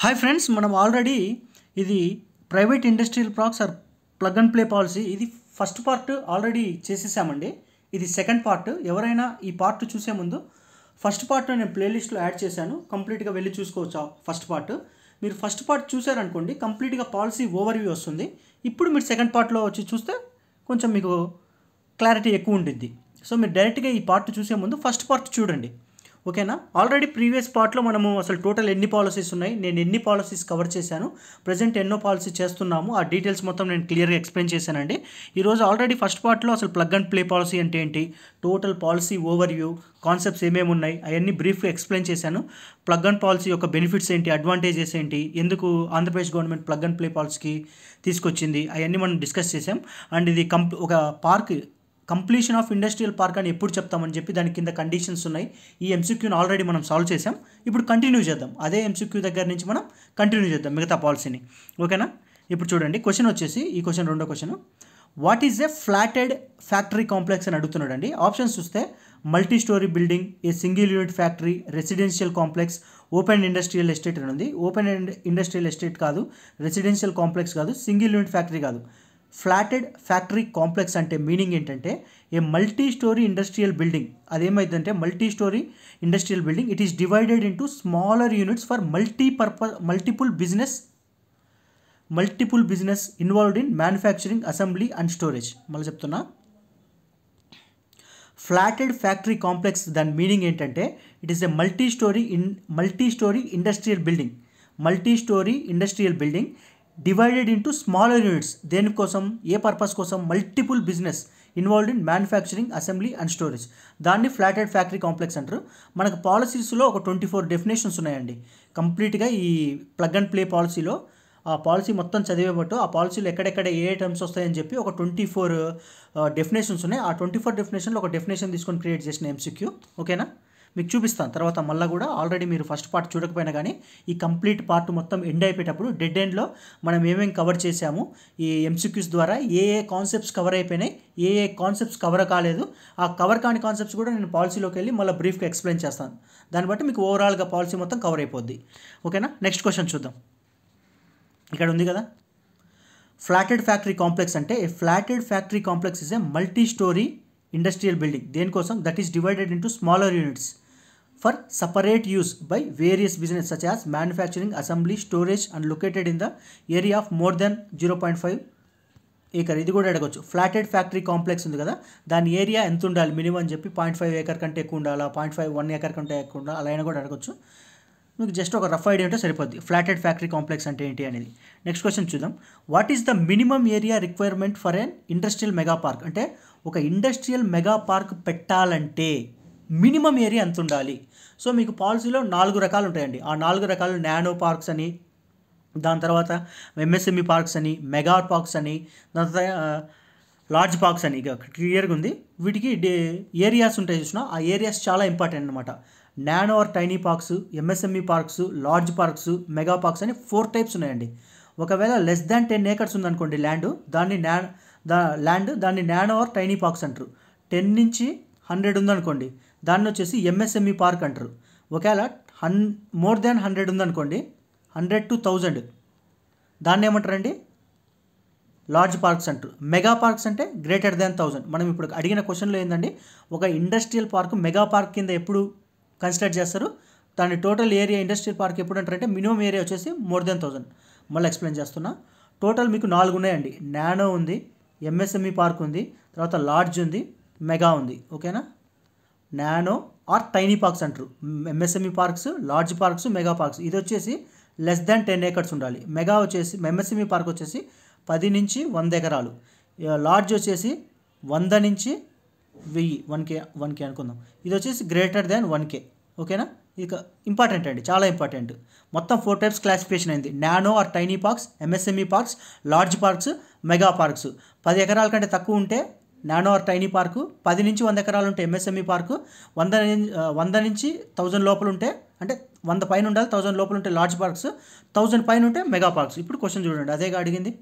Hi friends, మనం already ఇది private industrial parks or plug and play policy ఇది first part already చేసేసామండి. ఇది సెకండ్ పార్ట్. ఎవరైనా ఈ పార్ట్ చూసే ముందు ఫస్ట్ పార్ట్ నేను ప్లేలిస్ట్లో యాడ్ చేశాను, కంప్లీట్గా వెళ్ళి చూసుకోవచ్చు. ఫస్ట్ పార్ట్ మీరు ఫస్ట్ పార్ట్ చూసారనుకోండి, కంప్లీట్గా పాలసీ ఓవర్ వ్యూ వస్తుంది. ఇప్పుడు మీరు సెకండ్ పార్ట్లో వచ్చి చూస్తే కొంచెం మీకు క్లారిటీ ఎక్కువ ఉంటుంది. సో మీరు డైరెక్ట్గా ఈ పార్ట్ చూసే ముందు ఫస్ట్ పార్ట్ చూడండి, ఓకేనా. ఆల్రెడీ ప్రీవియస్ పార్ట్లో మనము అసలు టోటల్ ఎన్ని పాలసీస్ ఉన్నాయి, నేను ఎన్ని పాలసీస్ కవర్ చేశాను, ప్రజెంట్ ఎన్నో పాలసీ చేస్తున్నాము, ఆ డీటెయిల్స్ మొత్తం నేను క్లియర్గా ఎక్స్ప్లెయిన్ చేశానండి. ఈరోజు ఆల్రెడీ ఫస్ట్ పార్ట్లో అసలు ప్లగ్ అండ్ ప్లే పాలసీ అంటే ఏంటి, total policy over view, concepts ఏమేమి ఉన్నాయి అవన్నీ బ్రీఫ్గా ఎక్స్ప్లెయిన్ చేశాను. ప్లగ్ అండ్ పాలసీ యొక్క బెనిఫిట్స్ ఏంటి, అడ్వాంటేజెస్ ఏంటి, ఎందుకు Andhra Pradesh government plug and play పాలసీకి తీసుకొచ్చింది అవన్నీ మనం డిస్కస్ చేసాం. అండ్ ఇది ఒక park completion of industrial park అని ఎప్పుడు చెప్తామని చెప్పి దాని కింద కండిషన్స్ ఉన్నాయి. ఈ ఎంసీక్యూని ఆల్రెడీ మనం సాల్వ్ చేసాం. ఇప్పుడు కంటిన్యూ చేద్దాం, అదే ఎంసీక్యూ దగ్గర నుంచి మనం కంటిన్యూ చేద్దాం మిగతా పాలసీని, ఓకేనా. ఇప్పుడు చూడండి, క్వశ్చన్ వచ్చేసి ఈ క్వశ్చన్ రెండో question, what is a flatted factory complex అని అడుగుతున్నాడు అండి. ఆప్షన్స్ చూస్తే multi storey building, a single unit factory, residential complex, open industrial estate అని ఉంది. ఓపెన్ ఇండస్ట్రియల్ ఎస్టేట్ కాదు, రెసిడెన్షియల్ కాంప్లెక్స్ కాదు, సింగిల్ యూనిట్ ఫ్యాక్టరీ కాదు. ఫ్లాటెడ్ ఫ్యాక్టరీ కాంప్లెక్స్ అంటే మీనింగ్ ఏంటంటే a multi storey industrial building. అదేమైందంటే multi storey industrial building, it is divided into smaller units for multiple business involved in manufacturing, assembly and storage. మళ్ళీ చెప్తున్నా, flatted factory complex దాని meaning ఏంటంటే it is a multi storey industrial building divided into smaller units. దేనికోసం, ఏ purpose కోసం, multiple business involved in manufacturing, assembly and storage. దాన్ని flatted factory complex అంటారు. మనకు పాలసీస్లో ఒక 24 డెఫినేషన్స్ ఉన్నాయండి. కంప్లీట్గా ఈ ప్లగ్ అండ్ ప్లే పాలసీలో ఆ పాలసీ మొత్తం చదివేబట్టు ఆ పాలసీలో ఎక్కడెక్కడ ఏ టర్మ్స్ వస్తాయని చెప్పి ఒక 24 డెఫినేషన్స్ ఉన్నాయి. ఆ 24 డెఫినేషన్లో ఒక డెఫినేషన్ తీసుకొని క్రియేట్ చేసిన ఎంసీక్యూ, ఓకేనా. మీకు చూపిస్తాను తర్వాత మళ్ళీ కూడా. ఆల్రెడీ మీరు ఫస్ట్ పార్ట్ చూడకపోయినా కానీ ఈ కంప్లీట్ పార్ట్ మొత్తం ఎండ్ అయిపోయేటప్పుడు డెడ్ ఎండ్లో మనం ఏమేమి కవర్ చేసాము ఈ ఎంసీక్యూస్ ద్వారా, ఏ కాన్సెప్ట్స్ కవర్ అయిపోయినాయి, ఏ కాన్సెప్ట్స్ కవర్ కాలేదు, ఆ కవర్ కాని కాన్సెప్ట్స్ కూడా నేను పాలసీలోకి వెళ్ళి మళ్ళీ బ్రీఫ్గా ఎక్స్ప్లెయిన్ చేస్తాను. దాన్ని బట్టి మీకు ఓవరాల్గా పాలసీ మొత్తం కవర్ అయిపోద్ది, ఓకేనా. నెక్స్ట్ క్వశ్చన్ చూద్దాం. ఇక్కడ ఉంది కదా, ఫ్లాటెడ్ ఫ్యాక్టరీ కాంప్లెక్స్ అంటే a flatted factory complex is a multi storey industrial building. దేనికోసం, that is divided into smaller units for separate use by various business such as manufacturing, assembly, storage and located in the area of more than 0.5 acre. ఇది కూడా అడగచ్చు. Flatted factory complex ఉంది కదా, దాని area ఎంత ఉండాలి minimum అని చెప్పి 0.5 ఏకర్ కంటే ఎక్కువ ఉండాలా, 1 ఏకర్ కంటే ఎక్కువ ఉండాలి, అలా అయినా కూడా అడగచ్చు. మీకు జస్ట్ ఒక రఫ్ ఐడియా ఉంటే సరిపోద్ది ఫ్లాటెడ్ ఫ్యాక్టరీ కాంప్లెక్స్ అంటే ఏంటి అనేది. నెక్స్ట్ క్వశ్చన్ చూద్దాం. What is the minimum area requirement for an industrial mega park. అంటే ఒక ఇండస్ట్రియల్ మెగా పార్క్ పెట్టాలంటే మినిమం ఏరియా ఎంత ఉండాలి. సో మీకు పాలసీలో 4 రకాలు ఉంటాయండి. ఆ 4 రకాలు నానో పార్క్స్ అని, దాని తర్వాత ఎంఎస్ఎంఈ పార్క్స్ అని, మెగా పార్క్స్ అని, దాని తర్వాత లార్జ్ పార్క్స్ అని. ఇక క్లియర్గా ఉంది. వీటికి ఏరియాస్ ఉంటాయి చూసినా, ఆ ఏరియాస్ చాలా ఇంపార్టెంట్ అనమాట. Nano or tiny parks, MSME parks, large parks, mega parks అని 4 టైప్స్ ఉన్నాయండి. ఒకవేళ లెస్ దాన్ 10 ఏకర్స్ ఉందనుకోండి దాన్ని నానో ఆర్ టైనీ పార్క్స్ అంటారు. 10 నుంచి 100 ఉందనుకోండి దాన్ని వచ్చేసి ఎంఎస్ఎంఈ పార్క్ అంటారు. ఒకవేళ మోర్ దాన్ 100 ఉందనుకోండి, 100 to 1000, దాన్ని ఏమంటారండి, లార్జ్ పార్క్స్ అంటారు. మెగా పార్క్స్ అంటే గ్రేటర్ దాన్ 1000. మనం ఇప్పుడు అడిగిన క్వశ్చన్లో ఏంటండి, ఒక ఇండస్ట్రియల్ పార్క్ మెగా పార్క్ కింద ఎప్పుడు కన్సిడర్ చేస్తారు, దాని టోటల్ ఏరియా ఇండస్ట్రియల్ పార్క్ ఎప్పుడు అంటారంటే మినిమం ఏరియా వచ్చేసి మోర్ దెన్ 1000. మళ్ళీ ఎక్స్ప్లెయిన్ చేస్తున్నా. టోటల్ మీకు 4 ఉన్నాయండి. నానో ఉంది, ఎంఎస్ఎంఈ పార్క్ ఉంది, తర్వాత లార్జ్ ఉంది, మెగా ఉంది, ఓకేనా. నానో ఆర్ టైనీ పార్క్స్ అంటారు. MSME parks, large parks, mega parks. ఇది వచ్చేసి లెస్ దాన్ 10 ఏకర్స్ ఉండాలి. మెగా వచ్చేసి ఎంఎస్ఎంఈ పార్క్ వచ్చేసి 10 నుంచి 100 ఎకరాలు. లార్జ్ వచ్చేసి 100 నుంచి 1000, 1K అనుకుందాం. ఇది వచ్చేసి గ్రేటర్ దాన్ 1K, ఓకేనా. ఇక ఇంపార్టెంట్ అండి, చాలా ఇంపార్టెంట్. మొత్తం 4 టైప్స్ క్లాసిఫికేషన్ అయింది. Nano or tiny parks, MSME parks, large parks, mega parks. 10 ఎకరాల కంటే తక్కువ ఉంటే నానో ఆర్ టైనీ పార్కు, 10 నుంచి 100 ఎకరాలు ఉంటే ఎంఎస్ఎంఈ పార్కు, 100 నుంచి 1000 లోపల ఉంటే, అంటే 100 పైన ఉండాలి, 1000 లోపల ఉంటే లార్జ్ పార్క్స్, 1000 పైన ఉంటే మెగా పార్క్స్. ఇప్పుడు క్వశ్చన్ చూడండి, అదేగా అడిగింది.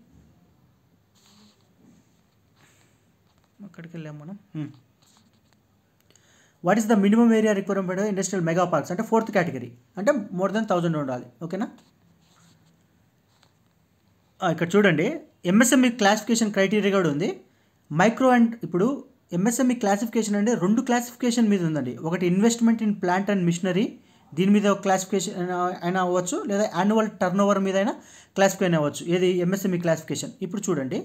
అక్కడికి వెళ్ళాం మనం. What is the minimum area requirement industrial mega parks అంటే 4th కేటగిరీ, అంటే మోర్ దెన్ 1000 ఉండాలి, ఓకేనా. ఇక్కడ చూడండి ఎంఎస్ఎంఈ క్లాసిఫికేషన్ క్రైటీరియా కూడా ఉంది. మైక్రో అండ్ ఇప్పుడు ఎంఎస్ఎంఈ క్లాసిఫికేషన్ అంటే 2 క్లాసిఫికేషన్ మీద ఉందండి. ఒకటి investment in plant and machinery, దీని మీద ఒక క్లాసిఫికేషన్ అయినా అవ్వచ్చు, లేదా యాన్యువల్ టర్న్ ఓవర్ మీద అయినా క్లాసిఫికేషన్ అవ్వచ్చు. ఏది ఎంఎస్ఎంఈ క్లాసిఫికేషన్. ఇప్పుడు చూడండి,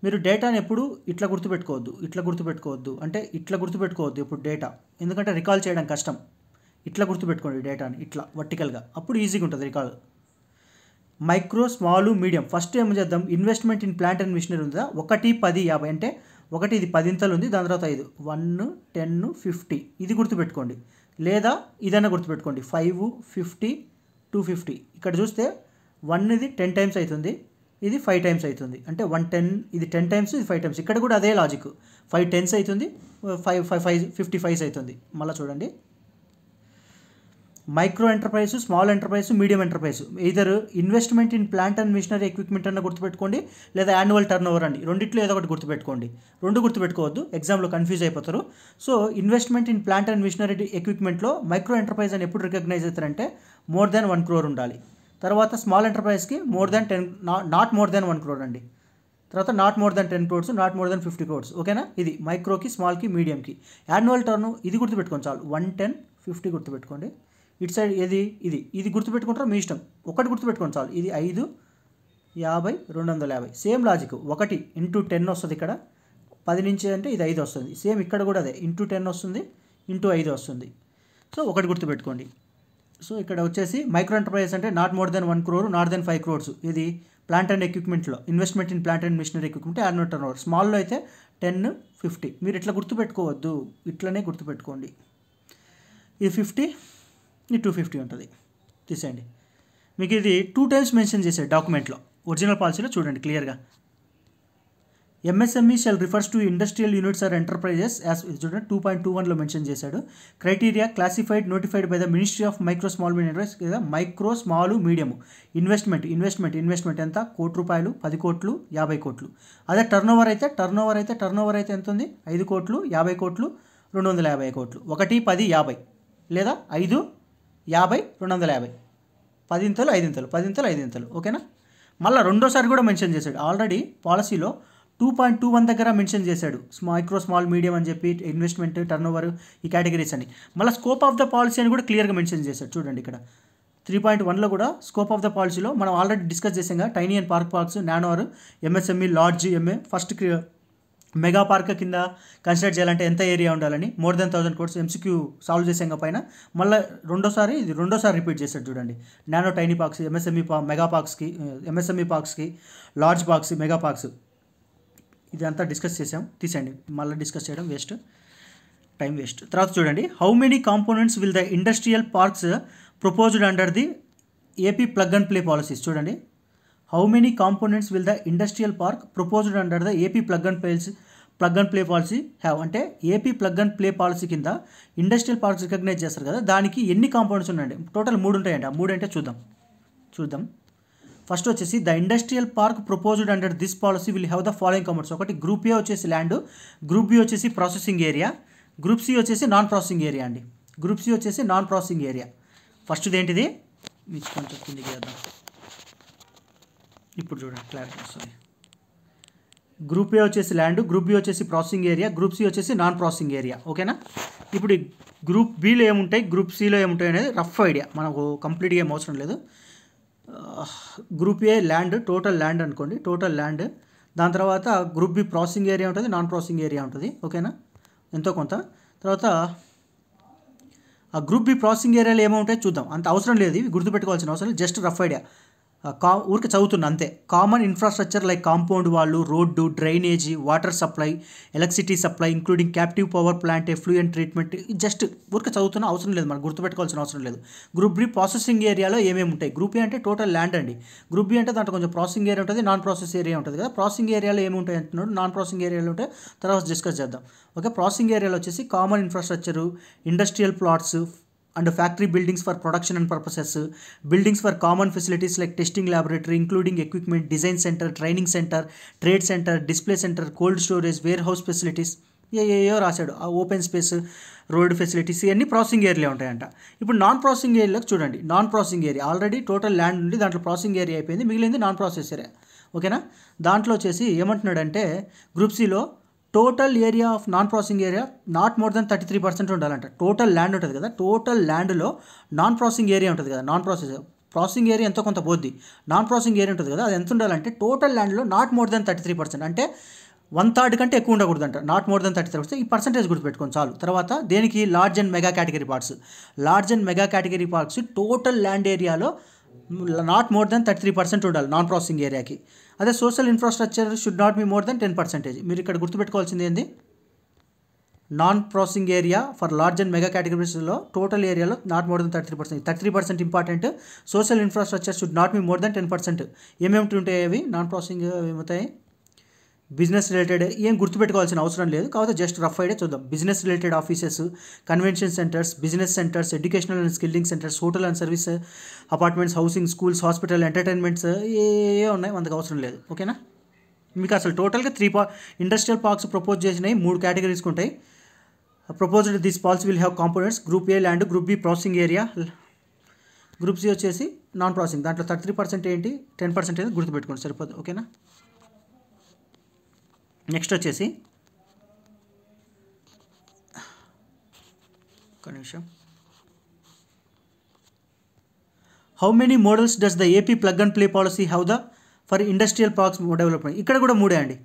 మీరు డేటాని ఎప్పుడు ఇట్లా గుర్తుపెట్టుకోవద్దు అంటే ఇట్లా గుర్తుపెట్టుకోవద్దు ఇప్పుడు డేటా, ఎందుకంటే రికాల్ చేయడం కష్టం. ఇట్లా గుర్తుపెట్టుకోండి డేటాని, ఇట్లా వర్టికల్గా, అప్పుడు ఈజీగా ఉంటుంది recall. Micro, small, medium. First ఏం చేద్దాం, investment in plant and machinery ఉందా, 1, 10, 50 అంటే ఒకటి ఇది 10 ఉంది, దాని తర్వాత 5, 1, 10, 50 ఇది గుర్తుపెట్టుకోండి. లేదా ఇదైనా గుర్తుపెట్టుకోండి 5, 50, 250. ఇక్కడ చూస్తే 1 ఇది 10 టైమ్స్ అవుతుంది, ఇది 5 టైమ్స్ అవుతుంది. అంటే 110 ఇది 10 టైమ్స్, ఇది 5 టైమ్స్. ఇక్కడ కూడా అదే లాజిక్, 5 10s అవుతుంది, 55 అవుతుంది. మళ్ళీ చూడండి, micro enterprise, small enterprise, medium enterprise. ఇద్దరు investment in plant and machinery equipment అన్న గుర్తుపెట్టుకోండి, లేదా యాన్యువల్ టర్న్ ఓవర్ అండి. రెండిట్లో ఏదో ఒకటి గుర్తుపెట్టుకోండి. 2 గుర్తుపెట్టుకోవద్దు, ఎగ్జామ్లో కన్ఫ్యూజ్ అయిపోతారు. So investment in plant and machinery ఎక్విప్మెంట్లో మైక్రో ఎంటర్ప్రైజ్ అని ఎప్పుడు రికగ్నైజ్ అవుతారంటే మోర్ దాన్ 1 crore ఉండాలి. తర్వాత స్మాల్ ఎంటర్ప్రైజ్కి more than 10, not more than 1 crore అండి. తర్వాత not more than 10 crores, not more than 50 crores. ఓకేనా? ఇది మైక్రోకి, స్మాల్కి, మీడియంకి. యాన్యువల్ టర్న్ ఇది గుర్తుపెట్టుకోండి చాలు, 110, 50 గుర్తుపెట్టుకోండి. ఇటు సైడ్ ఏది ఇది గుర్తుపెట్టుకుంటారో మీ ఇష్టం, ఒకటి గుర్తుపెట్టుకోండి చాలు. ఇది 5, 50, 250. సేమ్ లాజిక్, 1 × 10 వస్తుంది ఇక్కడ, 10 నుంచి అంటే ఇది 5 వస్తుంది. సేమ్ ఇక్కడ కూడా అదే, × 10 వస్తుంది, × 5 వస్తుంది. సో ఒకటి గుర్తుపెట్టుకోండి. సో ఇక్కడ వచ్చేసి మైక్రో ఎంటర్ప్రైజెస్ అంటే not more than 1 crore, not than 5 crores. ఇది ప్లాంట్ అండ్ ఎక్విప్మెంట్లో, investment in plant and machinery equipment, annual turnover. స్మాల్లో అయితే 10, 50. మీరు ఇట్లా గుర్తుపెట్టుకోవద్దు, ఇట్లనే గుర్తుపెట్టుకోండి. ఇది 50, ఇది 250 ఉంటుంది, తీసేయండి. మీకు ఇది 2 times మెన్షన్ చేశాడు డాక్యుమెంట్లో, ఒరిజినల్ పాలసీలో చూడండి క్లియర్గా. MSME shall refers to industrial units or enterprises as, చూడండి 2.21లో మెన్షన్ చేశాడు. Criteria classified notified by the ministry of micro small medium enterprise, లేదా మైక్రో, స్మాల్, మీడియం. ఇన్వెస్ట్మెంట్ ఎంత, ₹1, 10 కోట్లు, 50 కోట్లు. అదే టర్న్ ఓవర్ అయితే ఎంత ఉంది, 5 కోట్లు, 50 కోట్లు, 250 కోట్లు. 1, 10, 50 లేదా 5, 50, 250, 10 5. ఓకేనా? మళ్ళీ రెండోసారి కూడా మెన్షన్ చేశాడు. ఆల్రెడీ పాలసీలో 2.21 దగ్గర మెన్షన్ చేశాడు మైక్రో, స్మాల్, మీడియం అని చెప్పి, ఇన్వెస్ట్మెంట్, టర్న్ ఓవర్, ఈ కేటగిరీస్ అని. మళ్ళీ స్కోప్ ఆఫ్ ద పాలసీ అని కూడా క్లియర్గా మెన్షన్ చేశాడు. చూడండి ఇక్కడ 3.1లో కూడా స్కోప్ ఆఫ్ ద పాలసీలో మనం ఆల్రెడీ డిస్కస్ చేసాం, tiny and parks, nano or, MSME, large, ఎంఏ. ఫస్ట్ మెగా పార్క్ కింద కన్సిడర్ చేయాలంటే ఎంత ఏరియా ఉండాలని, more than 1000 crores. MCQ solve చేసాం పైన. మళ్ళీ రెండోసారి రిపీట్ చేశాడు చూడండి. Nano, tiny parks, MSME mega పార్క్స్కి, ఎంఎస్ఎంఈ పార్క్స్కి, లార్జ్ పార్క్స్, మెగా పార్క్స్, ఇదంతా డిస్కస్ చేసాం. తీసేయండి, మళ్ళీ డిస్కస్ చేయడం వేస్ట్, టైం వేస్ట్. తర్వాత చూడండి, how many components will the industrial parks proposed under the AP plug and play policies. చూడండి, how many components will the industrial park proposed under the AP plug and play policy have. అంటే AP plug and play policy కింద industrial parks recognise చేస్తారు కదా, దానికి ఎన్ని components ఉన్నాయండి? Total 3 ఉంటాయండి. ఆ 3 అంటే చూద్దాం. ఫస్ట్ వచ్చేసి the industrial park proposed under this policy will have the following components. ఒకటి గ్రూప్ ఏ వచ్చేసి ల్యాండ్, గ్రూప్ బి వచ్చేసి ప్రాసెసింగ్ ఏరియా, గ్రూప్ సి వచ్చేసి నాన్ ప్రాసెసింగ్ ఏరియా అండి. గ్రూప్ సి వచ్చేసి నాన్ ప్రాసెసింగ్ ఏరియా. ఫస్ట్ది ఏంటిది, మీకు కొంచెం కిందికి చేద్దాం. ఇప్పుడు చూడండి క్లారిటీ వస్తుంది. గ్రూప్ ఏ వచ్చేసి ల్యాండ్, గ్రూప్ బి వచ్చేసి ప్రాసెసింగ్ ఏరియా, గ్రూప్ సి వచ్చేసి నాన్ ప్రాసెసింగ్ ఏరియా. ఓకేనా? ఇప్పుడు గ్రూప్ బిలో ఏముంటాయి, గ్రూప్ సిలో ఏముంటాయి అనేది రఫ్ ఐడియా, మనకు కంప్లీట్గా ఏం అవసరం లేదు. Group A land, total land అనుకోండి, టోటల్ ల్యాండ్. దాని తర్వాత గ్రూప్ బి ప్రాసెసింగ్ ఏరియా ఉంటుంది, నాన్ ప్రాసెసింగ్ ఏరియా ఉంటుంది. ఓకేనా? ఎంతో కొంత. తర్వాత ఆ గ్రూప్ బి ప్రాసెసింగ్ ఏరియాలో ఏమవుంటాయో చూద్దాం. అంత అవసరం లేదు, ఇవి గుర్తుపెట్టుకోవాల్సిన అవసరం లేదు, జస్ట్ రఫ్ ఐడియా, ఊరికి చదువుతున్నా అంతే. Common infrastructure like compound walls, road, drainage, water supply, electricity supply including captive power plant, effluent treatment. Just ఊరికి చదువుతున్నా, అవసరం లేదు, మనకు గుర్తుపెట్టుకోవాల్సిన అవసరం లేదు. గ్రూప్ బి ప్రాసెసింగ్ ఏరియాలో ఏమేమి ఉంటాయి? గ్రూప్ ఏ అంటే టోటల్ ల్యాండ్ అండి. గ్రూప్ బి అంటే దాంట్లో కొంచెం ప్రాసెసింగ్ ఏరియా ఉంటుంది, నాన్ ప్రాసెస్ ఏరియా ఉంటుంది కదా. ప్రాసెసింగ్ ఏరియాలో ఏమి ఉంటాయి అంటున్నాడు, నాన్ ప్రాసెసింగ్ ఏరియాలో ఉంటాయి, తర్వాత డిస్కస్ చేద్దాం. ఓకే, ప్రాసెసింగ్ ఏరియాలో వచ్చేసి common infrastructure, industrial plots and factory buildings for production and purposes, buildings for common facilities like testing laboratory including equipment, design center, training center, trade center, display center, cold storage, warehouse facilities, ఏయో రాశాడు. ఆ open space, road facilities ఇవన్నీ processing area ఉంటాయంట. ఇప్పుడు non processing ఏరియాలోకి చూడండి. Non processing area already total land ఉంది, దాంట్లో processing area అయిపోయింది, మిగిలింది నాన్ ప్రాసెస్ ఏరియా. ఓకేనా? దాంట్లో వచ్చేసి ఏమంటున్నాడంటే గ్రూప్ సిలో total area of non processing area not more than 33% ఉండాలంట. టోటల్ ల్యాండ్ ఉంటుంది కదా, టోటల్ ల్యాండ్లో నాన్ ప్రాసెసింగ్ ఏరియా ఉంటుంది కదా, ప్రాసెసింగ్ ఏరియా ఎంతో కొంత పోద్ది, నాన్ ప్రాసెసింగ్ ఏరియా ఉంటుంది కదా, అది ఎంత ఉండాలంటే టోటల్ ల్యాండ్లో నాట్ మోర్ దెన్ 33%, అంటే 1/3 కంటే ఎక్కువ ఉండకూడదంట. Not more than 33%. ఈ పర్సెంటేజ్ గుర్తుపెట్టుకోండి చాలు. తర్వాత దేనికి? Large and mega category parks total land ఏరియాలో నాట్ మోర్ దెన్ 33% ఉండాలి నాన్ ప్రాసెసింగ్ ఏరియాకి. అదే social infrastructure should not be more than 10%. మీరు ఇక్కడ గుర్తుపెట్టుకోవాల్సింది ఏంది? Non processing area for large and mega కేటగిరీస్లో టోటల్ ఏరియాలో not more than 33% important. Social infrastructure should not be more than 10%. ఏమేమిటి ఉంటాయి అవి? నాన్ ప్రాసెసింగ్ ఏమవుతాయి? బిజినెస్ రిలేటెడ్ ఏం గుర్తుపెట్టుకోవాల్సిన అవసరం లేదు, కాకపోతే జస్ట్ రఫ్ ఐడియా చూద్దాం. Business related offices, convention centres, business centres, educational and skilling centres, hotel and service, apartments, housing, schools, hospital, entertainments ఏ ఉన్నాయి, మనకు అవసరం లేదు. ఓకేనా? మీకు అసలు టోటల్గా ఇండస్ట్రియల్ పార్క్స్ ప్రపోజ్ చేసినాయి 3 కేటగిరీస్కి ఉంటాయి. Proposed this policy will have components. Group A land, group B processing area, group C వచ్చేసి నాన్ ప్రాసెసింగ్. దాంట్లో 33% ఏంటి, 10% ఏంటి గుర్తుపెట్టుకోండి సరిపోదు. ఓకేనా? నెక్స్ట్ వచ్చేసి ఒక నిమిషం. How many models does the AP plug and play policy have the for industrial parks development? ఇక్కడ కూడా 3 అండి.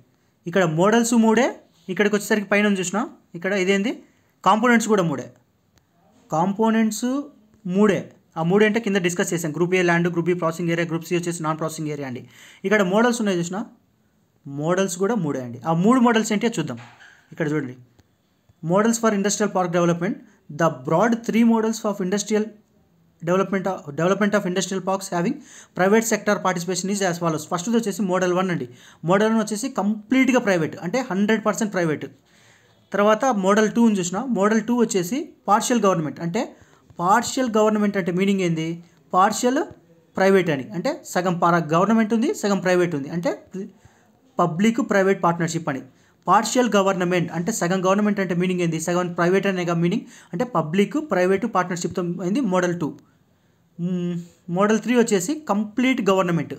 ఇక్కడ మోడల్స్ 3. ఇక్కడికి వచ్చేసరికి పైన చూసినా ఇక్కడ ఇదేంది, కాంపోనెంట్స్ కూడా 3. కాంపోనెంట్స్ 3. ఆ 3 అంటే కింద డిస్కస్ చేసాం. Group A land, group B processing area, group C వచ్చేసి నాన్ ప్రాసెసింగ్ ఏరియా అండి. ఇక్కడ మోడల్స్ ఉన్నాయి చూసినా, మోడల్స్ కూడా 3 అండి. ఆ 3 మోడల్స్ ఏంటో చూద్దాం. ఇక్కడ చూడండి, models for industrial park development. The broad 3 models of industrial development of industrial parks having private sector participation is as follows. First వచ్చేసి మోడల్ 1 అండి. మోడల్ 1 వచ్చేసి కంప్లీట్గా ప్రైవేట్, అంటే 100% ప్రైవేట్. తర్వాత మోడల్ 2 చూసినా, మోడల్ 2 వచ్చేసి పార్షియల్ గవర్నమెంట్. అంటే పార్షియల్ గవర్నమెంట్ అంటే మీనింగ్ ఏంది? పార్షియల్ ప్రైవేట్ అని, అంటే సగం గవర్నమెంట్ ఉంది, సగం ప్రైవేట్ ఉంది, అంటే పబ్లిక్ ప్రైవేట్ పార్ట్నర్షిప్ అని. పార్షియల్ గవర్నమెంట్ అంటే సగం గవర్నమెంట్ అంటే మీనింగ్ ఏంది? సగం ప్రైవేట్ అనేగా మీనింగ్, అంటే పబ్లిక్ ప్రైవేటు పార్ట్నర్షిప్తో అయింది మోడల్ 2. మోడల్ 3 వచ్చేసి కంప్లీట్ గవర్నమెంట్.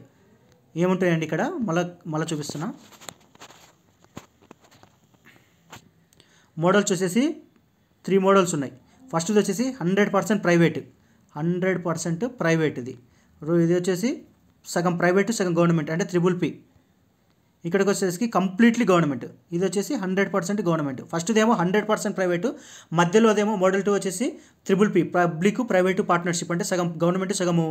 ఏముంటాయండి ఇక్కడ మళ్ళీ చూపిస్తున్నా. మోడల్స్ వచ్చేసి 3 మోడల్స్ ఉన్నాయి. ఫస్ట్ది వచ్చేసి 100% ప్రైవేట్, 100% ప్రైవేట్. ఇది వచ్చేసి సగం ప్రైవేటు సగం గవర్నమెంట్, అంటే ట్రిపుల్-P. ఇక్కడికి వచ్చేసి కంప్లీట్లీ గవర్నమెంట్. ఇది వచ్చేసి 100% గవర్నమెంట్. ఫస్ట్దేమో 100% ప్రైవేటు, మధ్యలో అదేమో మోడల్ 2 వచ్చేసి ట్రిపుల్-P, పబ్లిక్ ప్రైవేటు పార్ట్నర్షిప్, అంటే సగం గవర్నమెంట్ సగము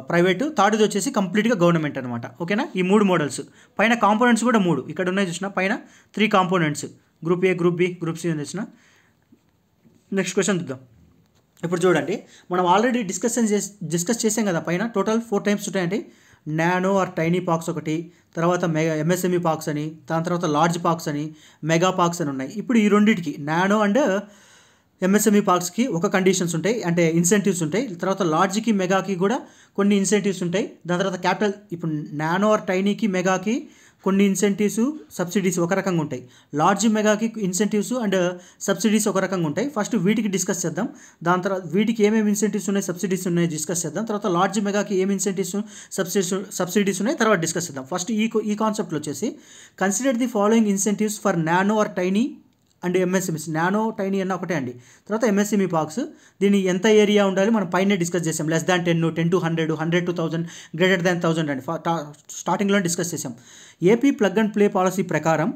ప్రైవేటు. థర్డ్ది వచ్చేసి కంప్లీట్గా గవర్నమెంట్ అనమాట. ఓకేనా? ఈ 3 మోడల్స్. పైన కాంపోనెంట్స్ కూడా 3 ఇక్కడ ఉన్నాయి చూసిన, పైన 3 components, group A, group B, group C చూసిన. నెక్స్ట్ క్వశ్చన్ చూద్దాం. ఇప్పుడు చూడండి, మనం ఆల్రెడీ డిస్కస్ చేసాం కదా, పైన టోటల్ 4 టైప్స్ ఉంటాయండి. నానో ఆర్ టైనీ పార్క్స్ ఒకటి, తర్వాత ఎంఎస్ఎంఈ పార్క్స్ అని, దాని తర్వాత లార్జ్ పార్క్స్ అని, మెగా పార్క్స్ అని ఉన్నాయి. ఇప్పుడు ఈ రెండింటికి నానో అండ్ ఎంఎస్ఎంఈ పార్క్స్కి ఒక కండిషన్స్ ఉంటాయి, అంటే ఇన్సెంటివ్స్ ఉంటాయి. తర్వాత లార్జ్కి మెగాకి కూడా కొన్ని ఇన్సెంటివ్స్ ఉంటాయి. దాని తర్వాత క్యాపిటల్, ఇప్పుడు నానో ఆర్ టైనీకి మెగాకి కొన్ని ఇన్సెంటివ్స్ సబ్సిడీస్ ఒక రకంగా ఉంటాయి. లార్జ్ మెగాకి ఇన్సెంటివ్స్ అండ్ సబ్సిడీస్ ఒక రకంగా ఉంటాయి. ఫస్ట్ వీటికి డిస్కస్ చేద్దాం. దాని తర్వాత వీటికి ఏమేమి ఇన్సెంటివ్స్ ఉన్నాయి, సబ్సిడీస్ ఉన్నాయి డిస్కస్ చేద్దాం. తర్వాత లార్జ్ మెగాకి ఏమి ఇన్సెంటివ్స్ సబ్సిడీస్ ఉన్నాయి తర్వాత డిస్కస్ చేద్దాం. ఫస్ట్ ఈ కాన్సెప్ట్లో వచ్చేసి consider the following incentives for nano or tiny and MSMEs. Nano tiny అన్న ఒకటే అండి. తర్వాత ఎంఎస్ఎంఈ పార్క్స్, దీని ఎంత ఏరియా ఉండాలి మనం పైన డిస్కస్ చేసాం. Less than 10, 10 to 100, 100 to 1000, greater than 1000 అండి స్టార్టింగ్లో డిస్కస్ చేసాం. AP plug and play policy ప్రకారం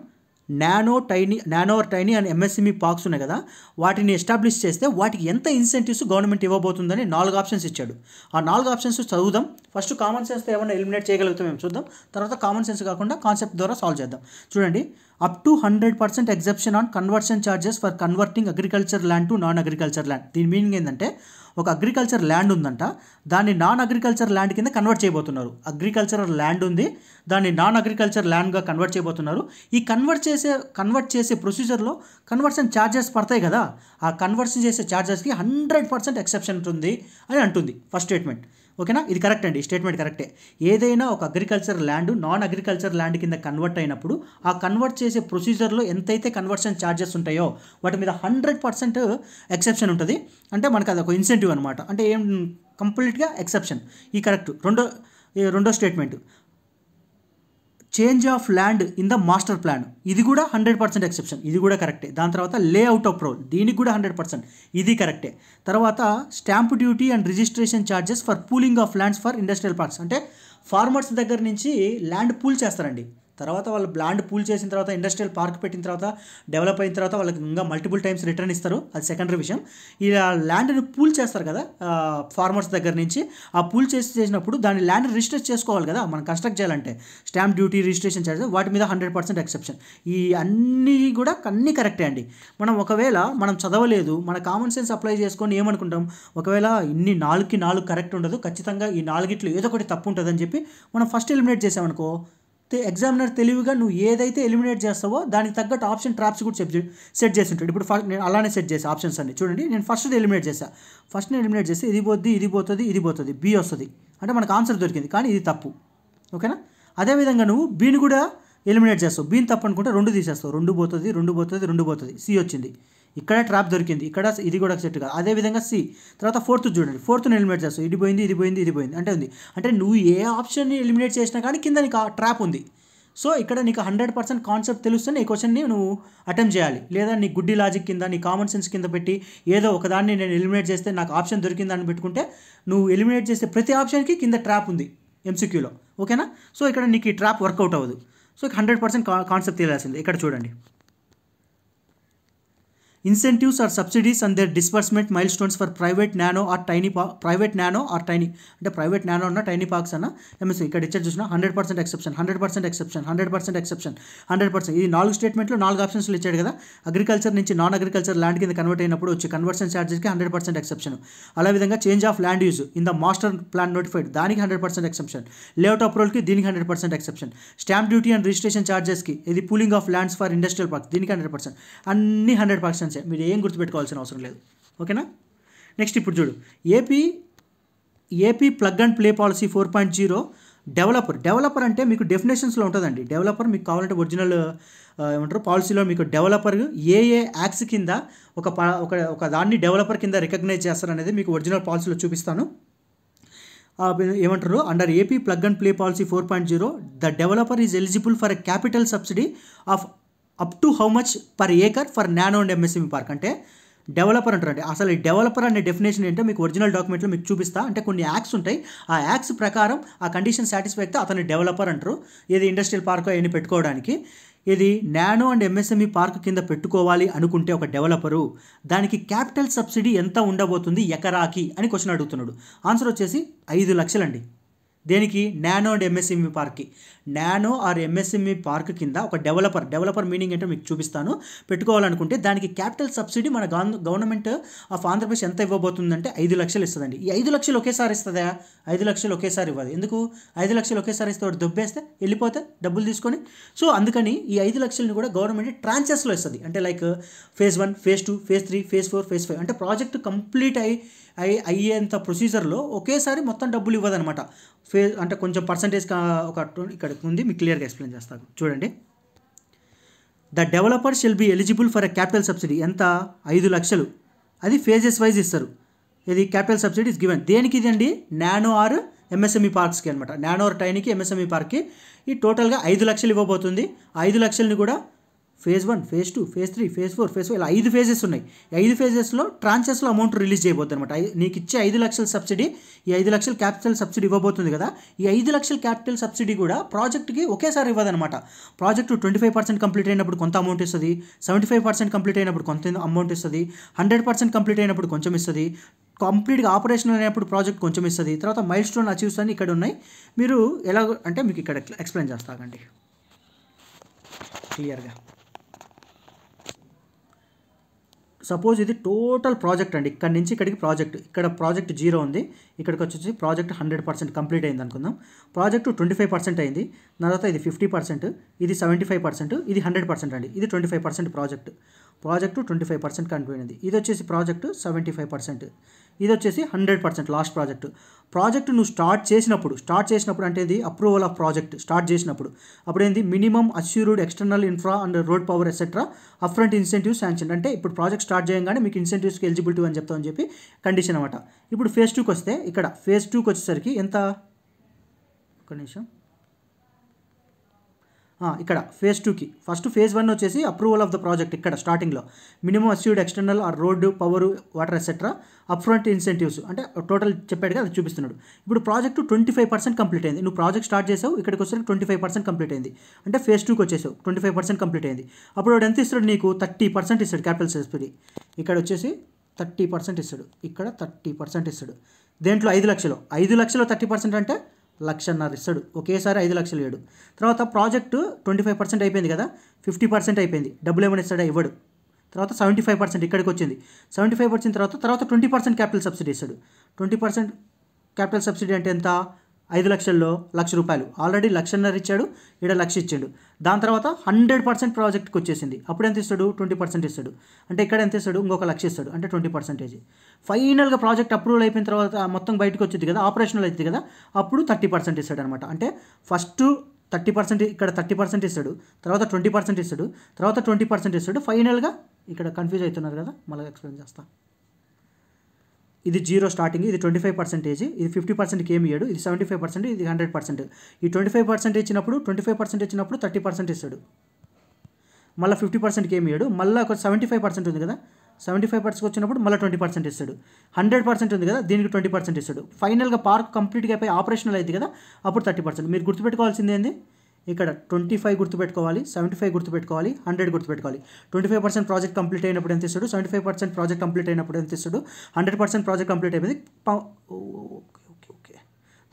nano or tiny and MSME parks ఉన్నాయి కదా, వాటిని ఎస్టాబ్లిష్ చేస్తే వాటికి ఎంత ఇన్సెంటివ్స్ గవర్నమెంట్ ఇవ్వబోతుందని 4 ఆప్షన్స్ ఇచ్చాడు. ఆ 4 ఆప్షన్స్ చదువుదాం. ఫస్ట్ కామన్ సెన్స్తో ఏమైనా ఎలిమినేట్ చేయగలుగుతాం మేము చూద్దాం. తర్వాత కామన్ సెన్స్ కాకుండా కాన్సెప్ట్ ద్వారా సాల్వ్ చేద్దాం. చూడండి, up to 100% exception on conversion charges for converting agriculture land to non agriculture land. దీని మీనింగ్ ఏంటంటే, ఒక అగ్రికల్చర్ ల్యాండ్ ఉందంట, దాన్ని నాన్ అగ్రికల్చర్ ల్యాండ్ కింద కన్వర్ట్ చేయబోతున్నారు. అగ్రికల్చరల్ ల్యాండ్ ఉంది, దాన్ని నాన్ అగ్రికల్చర్ ల్యాండ్గా కన్వర్ట్ చేయబోతున్నారు. ఈ కన్వర్ట్ చేసే ప్రొసీజర్లో కన్వర్షన్ ఛార్జెస్ పడతాయి కదా, ఆ కన్వర్షన్ చేసే ఛార్జెస్కి 100% ఎక్సెప్షన్ ఉంటుంది అని అంటుంది ఫస్ట్ స్టేట్మెంట్. ఓకేనా, ఇది కరెక్ట్ అండి, స్టేట్మెంట్ కరెక్టే. ఏదైనా ఒక agriculture land non agriculture land కింద కన్వర్ట్ అయినప్పుడు ఆ కన్వర్ట్ చేసే ప్రొసీజర్లో ఎంతైతే కన్వర్షన్ ఛార్జెస్ ఉంటాయో వాటి మీద 100% ఎక్సెప్షన్ ఉంటుంది. అంటే మనకు అది ఒక ఇన్సెంటివ్ అనమాట. అంటే ఏం కంప్లీట్గా ఎక్సెప్షన్. ఈ కరెక్ట్. రెండో statement, change of land in the master plan, ఇది కూడా 100% ఎక్సెప్షన్, ఇది కూడా కరెక్టే. దాని తర్వాత లేఅవుట్ అప్రూవల్, దీనికి కూడా 100%, ఇది కరెక్టే. తర్వాత stamp duty and registration charges for pooling of lands for industrial parks, అంటే ఫార్మర్స్ దగ్గర నుంచి ల్యాండ్ పూల్ చేస్తారండి. తర్వాత వాళ్ళు ల్యాండ్ పూల్ చేసిన తర్వాత ఇండస్ట్రియల్ పార్క్ పెట్టిన తర్వాత డెవలప్ అయిన తర్వాత వాళ్ళకి ఇంకా మల్టిపుల్ టైమ్స్ రిటర్న్ ఇస్తారు, అది సెకండరీ విషయం. ఇలా ల్యాండ్ని పూల్ చేస్తారు కదా ఫార్మర్స్ దగ్గర నుంచి, ఆ పూల్ చేసినప్పుడు దాని ల్యాండ్ రిజిస్టర్ చేసుకోవాలి కదా మనం కన్స్ట్రక్ట్ చేయాలంటే. స్టాంప్ డ్యూటీ, రిజిస్ట్రేషన్ ఛార్జెస్, వాటి మీద 100% ఎక్సెప్షన్. ఈ అన్నీ కరెక్టే అండి. ఒకవేళ మనం చదవలేదు, మన కామన్ సెన్స్ అప్లై చేసుకొని ఏమనుకుంటాం, ఒకవేళ ఇన్ని 4కి 4 కరెక్ట్ ఉండదు, ఖచ్చితంగా ఈ 4గిట్లో ఏదో ఒకటి తప్పు ఉంటుందని చెప్పి మనం ఫస్ట్ ఎలిమినేట్ చేసామనుకో, ఎగ్జామినర్ తెలివిగా నువ్వు ఏదైతే ఎలిమినేట్ చేస్తావో దానికి తగ్గట్టు ఆప్షన్ ట్రాప్స్ కూడా సెట్ చేసి ఉంటాడు. ఇప్పుడు నేను అలానే సెట్ చేసా ఆప్షన్స్ అన్ని. చూడండి, నేను ఫస్ట్ ఎలిమినేట్ చేశాను. ఫస్ట్ ఎలిమినేట్ చేస్తే ఇది పోద్ది, ఇది పోతుంది, ఇది పోతుంది, బి వస్తుంది. అంటే మనకు ఆన్సర్ దొరికింది, కానీ ఇది తప్పు. ఓకేనా. అదేవిధంగా నువ్వు బీని కూడా ఎలిమినేట్ చేస్తావు. బీని తప్పు అనుకుంటే 2 తీసేస్తావు, 2 పోతుంది, 2 పోతుంది, 2 పోతుంది, సి వచ్చింది. ఇక్కడ ట్రాప్ దొరికింది, ఇక్కడ ఇది కూడా సెట్ కాదు. అదేవిధంగా సి. తర్వాత ఫోర్త్ చూడండి, ఫోర్త్ని ఎలిమినేట్ చేస్తావు, ఇది పోయింది, ఇది పోయింది, ఇది పోయింది, అంటే ఉంది. అంటే నువ్వు ఏ ఆప్షన్ని ఎలిమినేట్ చేసినా కానీ కింద నీకు ట్రాప్ ఉంది. సో ఇక్కడ నీకు 100% కాన్సెప్ట్ తెలుస్తుంది, ఈ క్వశ్చన్ని నువ్వు అటెంప్ట్ చేయాలి. లేదా నీ గుడ్డి లాజిక్ కింద, నీ కామన్ సెన్స్ కింద పెట్టి ఏదో ఒకదాన్ని నేను ఎలిమినేట్ చేస్తే నాకు ఆప్షన్ దొరికిందని పెట్టుకుంటే నువ్వు ఎలిమినేట్ చేస్తే ప్రతి ఆప్షన్కి కింద ట్రాప్ ఉంది ఎంసీక్యూలో. ఓకేనా. సో ఇక్కడ నీకు ఈ ట్రాప్ వర్కౌట్ అవ్వదు. సో 100% కాన్సెప్ట్ తెలియాల్సింది. ఇక్కడ చూడండి, incentives or subsidies and their disbursement milestones for private nano or tiny అంటే ప్రైవేట్ నానో అన్న టైనీ పార్క్స్ అన్న ఎంఎస్సీ. ఇక్కడ ఇచ్చారు చూసిన 100% ఎక్సెప్షన్, 100% ఎక్సెప్షన్, 100% ఎక్సెప్షన్, 100%. ఈ 4 స్టేట్మెంట్లో 4 ఆప్షన్స్లు ఇచ్చాడు కదా. అగ్రికల్చర్ నుంచి నాన్ అగ్రికల్చర్ ల్యాండ్ కింద కన్వర్ట్ అయినప్పుడు వచ్చే కన్వర్షన్ ఛార్జెస్కి 100% ఎక్సెప్షన్. అదేవిధంగా change of land use in the master plan notified, దానికి 100% ఎక్సెప్షన్. లేఅవుట్ అప్రూవల్కి దీనికి 100% exception. Stamp duty and registration ఛార్జెస్కి, ఇది pooling of lands for industrial park, దీనికి 100%. అన్ని 100%. మీరు ఏం గుర్తుపెట్టుకోవాల్సిన అవసరం లేదు. ఓకేనా. నెక్స్ట్ ఇప్పుడు చూడు, AP plug and play policy 4.0 developer అంటే మీకు డెఫినేషన్స్లో ఉంటుందండి. డెవలపర్ మీకు కావాలంటే ఒరిజినల్ ఏమంటారు పాలసీలో మీకు డెవలపర్ ఏ యాక్ట్స్ కింద ఒక దాన్ని డెవలపర్ కింద రికగ్నైజ్ చేస్తారనేది మీకు ఒరిజినల్ పాలసీలో చూపిస్తాను. ఏమంటారు, under AP plug and play policy 4.0 the developer is eligible for a capital subsidy of up to how much per acre for nano and MSME park. అంటే డెవలపర్ అంటారండి. అసలు ఈ డెవలపర్ అనే డెఫినేషన్ ఏంటో మీకు ఒరిజినల్ డాక్యుమెంట్లో మీకు చూపిస్తా. అంటే కొన్ని యాక్ట్స్ ఉంటాయి, ఆ యాక్ట్స్ ప్రకారం ఆ కండిషన్ సాటిస్ఫై అయితే అతన్ని డెవలపర్ అంటారు. ఏది ఇండస్ట్రియల్ పార్క్ అవన్నీ పెట్టుకోవడానికి. ఇది నానో అండ్ ఎంఎస్ఎంఈ పార్క్ కింద పెట్టుకోవాలి అనుకుంటే ఒక డెవలపరు, దానికి క్యాపిటల్ సబ్సిడీ ఎంత ఉండబోతుంది ఎకరాకి అని క్వశ్చన్ అడుగుతున్నాడు. ఆన్సర్ వచ్చేసి 5 లక్షలండి. దేనికి? నానో అండ్ ఎంఎస్ఎంఈ పార్క్కి. నానో ఆర్ ఎంఎస్ఎంఈ పార్క్ కింద ఒక డెవలపర్ మీనింగ్ ఏంటో మీకు చూపిస్తాను. పెట్టుకోవాలనుకుంటే దానికి క్యాపిటల్ సబ్సిడీ మన గవర్నమెంట్ ఆఫ్ ఆంధ్రప్రదేశ్ ఎంత ఇవ్వబోతుందంటే 5 లక్షలు ఇస్తుందండి. ఈ 5 లక్షలు ఒకేసారి ఇస్తుందా? 5 లక్షలు ఒకేసారి ఇవ్వదు. ఎందుకు? 5 లక్షలు ఒకేసారి ఇస్తే వాడు దొబ్బేస్తే వెళ్ళిపోతే డబ్బులు తీసుకొని. సో అందుకని ఈ 5 లక్షలని కూడా గవర్నమెంట్ ట్రాన్చెస్లో ఇస్తుంది. అంటే like phase 1, phase 2, phase 3, phase 4, phase 5. అంటే ప్రాజెక్ట్ కంప్లీట్ అయ్యేంత ప్రొసీజర్లో ఒకేసారి మొత్తం డబ్బులు ఇవ్వదనమాట. అంటే కొంచెం పర్సంటేజ్ ఇక్కడ ఉంది, మీకు క్లియర్గా ఎక్స్ప్లెయిన్ చేస్తాను. చూడండి, the developer shall be eligible for a capital subsidy. ఎంత? 5 లక్షలు. అది ఫేజెస్ వైజ్ ఇస్తారు. ఇది క్యాపిటల్ సబ్సిడీ ఇస్ గివెన్. దేనికి ఇది అండి? నానో ఆర్ ఎంఎస్ఎంఈ పార్క్స్కి అనమాట. నానో ఆర్ టైనీకి, ఎంఎస్ఎంఈ పార్క్కి ఈ టోటల్గా 5 లక్షలు ఇవ్వబోతుంది. 5 లక్షలని కూడా phase 1, phase 2, phase 3, phase 4, phase 5 ఇలా 5 ఫేజెస్ ఉన్నాయి. ఈ 5 ఫేజెస్లో ట్రాన్చెస్లో అమౌంట్ రిలీజ్ చేయబోతుంది అనమాట. నీకు ఇచ్చే 5 లక్షల సబ్సిడీ, ఈ 5 లక్షల క్యాపిటల్ సబ్సిడీ ఇవ్వబోతుంది కదా. ఈ 5 లక్షల క్యాపిటల్ సబ్సిడీ కూడా ప్రాజెక్ట్కి ఒకేసారి ఇవ్వదనమాట. ప్రాజెక్టు 25% కంప్లీట్ అయినప్పుడు కొంత అమౌంట్ ఇస్తుంది, 75% కంప్లీట్ అయినప్పుడు కొంత అమౌంట్ ఇస్తుంది, 100% కంప్లీట్ అయినప్పుడు కొంచెం ఇస్తుంది, కంప్లీట్గా ఆపరేషన్ అయినప్పుడు ప్రాజెక్ట్ కొంచెం ఇస్తుంది. తర్వాత మైల్ స్టోన్ అచీవ్స్ అని ఇక్కడ ఉన్నాయి. మీరు ఎలా అంటే మీకు ఇక్కడ ఎక్స్ప్లెయిన్ చేస్తానండి క్లియర్గా. సపోజ్ ఇది టోటల్ ప్రాజెక్ట్ అండి. ఇక్కడ నుంచి ఇక్కడికి ప్రాజెక్ట్, ఇక్కడ ప్రాజెక్ట్ 0 ఉంది, ఇక్కడికి వచ్చేసి ప్రాజెక్ట్ 100% కంప్లీట్ అయింది అనుకుందాం. ప్రాజెక్టు 25% అయింది, తర్వాత ఇది 50%, ఇది 75%, ఇది 100% అండి. ఇది 25% ప్రాజెక్టు 25% కంప్లీట్ అయింది. ఇది వచ్చేసి ప్రాజెక్టు 75%, ఇది వచ్చేసి 100% లాస్ట్ ప్రాజెక్ట్ నువ్వు స్టార్ట్ చేసినప్పుడు అంటే ఇది అప్రూవల్ ఆఫ్ ప్రాజెక్ట్ స్టార్ట్ చేసినప్పుడు అప్పుడు ఏంది minimum assured external infra and road power etcetera upfront incentives sanction అంటే ఇప్పుడు ప్రాజెక్ట్ స్టార్ట్ చేయగానే మీకు ఇన్సెంటివ్స్కి ఎలిజిబిలిటీ అని చెప్తామని చెప్పి కండిషన్ అనమాట. ఇప్పుడు ఫేజ్ 2కి వస్తే ఇక్కడ ఫేజ్ 2కి వచ్చేసరికి ఎంత ఒక నిమిషం ఇక్కడ ఫేజ్ 2కి ఫస్ట్ ఫేజ్ 1 వచ్చేసి అప్రూవల్ ఆఫ్ ద ప్రాజెక్ట్ ఇక్కడ స్టార్టింగ్లో minimum assured external or road power water etcetera upfront incentives అంటే టోటల్ చెప్పాడుగా అది చూపిస్తున్నాడు. ఇప్పుడు ప్రాజెక్టు 25% కంప్లీట్ అయింది. నువ్వు ప్రాజెక్ట్ స్టార్ట్ చేసావు, ఇక్కడికి వచ్చేసరికి 25% కంప్లీట్ అయింది. అంటే ఫేజ్ 2కి వచ్చేసావు, 25% కంప్లీట్ అయింది. అప్పుడు వాడు ఎంత ఇస్తాడు నీకు 30% ఇస్తాడు క్యాపిటల్ సబ్సిడీ. ఇక్కడ వచ్చేసి 30% ఇస్తాడు, ఇక్కడ 30% ఇస్తాడు. దేంట్లో 5 లక్షలు 30% అంటే 1,50,000 ఇస్తాడు. ఒకేసారి 5 లక్షలు ఇవ్వడు. తర్వాత ప్రాజెక్టు 25% అయిపోయింది కదా, 50% అయిపోయింది. డబ్బులు ఏమైనా ఇస్తాడా? ఇవ్వడు. తర్వాత 75% ఇక్కడికి వచ్చింది. 75% తర్వాత 20% క్యాపిటల్ సబ్సిడీ ఇస్తాడు. 20% క్యాపిటల్ సబ్సిడీ అంటే ఎంత? 5 లక్షల్లో ₹1,00,000 ఆల్రెడీ 1,50,000 ఇచ్చాడు, ఇక్కడ 1,00,000 ఇచ్చాడు. దాని తర్వాత 100% ప్రాజెక్ట్కి వచ్చేసింది. అప్పుడు ఎంత ఇస్తాడు? 20% ఇస్తాడు. అంటే ఇక్కడ ఎంత ఇస్తాడు? ఇంకొక 1,00,000 ఇస్తాడు, అంటే 20%. ఫైనల్గా ప్రాజెక్ట్ అప్రూవల్ అయిపోయిన తర్వాత మొత్తం బయటకు వచ్చింది కదా, ఆపరేషనల్ అవుతుంది కదా, అప్పుడు 30% ఇస్తాడు అనమాట. అంటే ఫస్ట్ 30% ఇక్కడ 30% ఇస్తాడు, తర్వాత 20% ఇస్తాడు, తర్వాత 20% ఇస్తాడు. ఫైనల్గా ఇక్కడ కన్ఫ్యూజ్ అవుతున్నారు కదా, మళ్ళీ ఎక్స్ప్లెయిన్ చేస్తా. ఇది 0 స్టార్టింగ్, ఇది 25%, ఇది 50%కి ఏమి ఇయ్యాడు, ఇది 75%, ఇది 100%. ఈ 25% ఇచ్చినప్పుడు 30% ఇస్తాడు. మళ్ళీ 50%కి ఏమి ఇయ్యాడు, మళ్ళీ ఒక 75% ఉంది కదా, 75% వచ్చినప్పుడు మళ్ళీ 20% ఇస్తాడు. 100% ఉంది కదా, దీనికి 20% ఇస్తాడు. ఫైనల్గా పార్క్ కంప్లీట్గా అయిపోయి ఆపరేషనల్ అయింది కదా, అప్పుడు 30%. మీరు గుర్తుపెట్టుకోవాల్సింది ఏంది? ఇక్కడ 25 గుర్తుపెట్టుకోవాలి, 75 గుర్తుపెట్టుకోవాలి, 100 గుర్తుపెట్టుకోవాలి. 25% ప్రాజెక్ట్ కంప్లీట్ అయినప్పుడు ఎంత ఇస్తాడు, 75% ప్రాజెక్ట్ కంప్లీట్ అయినప్పుడు ఎంత ఇస్తాడు, 100% ప్రాజెక్ట్ కంప్లీట్ అయిపోయింది. ఓకే.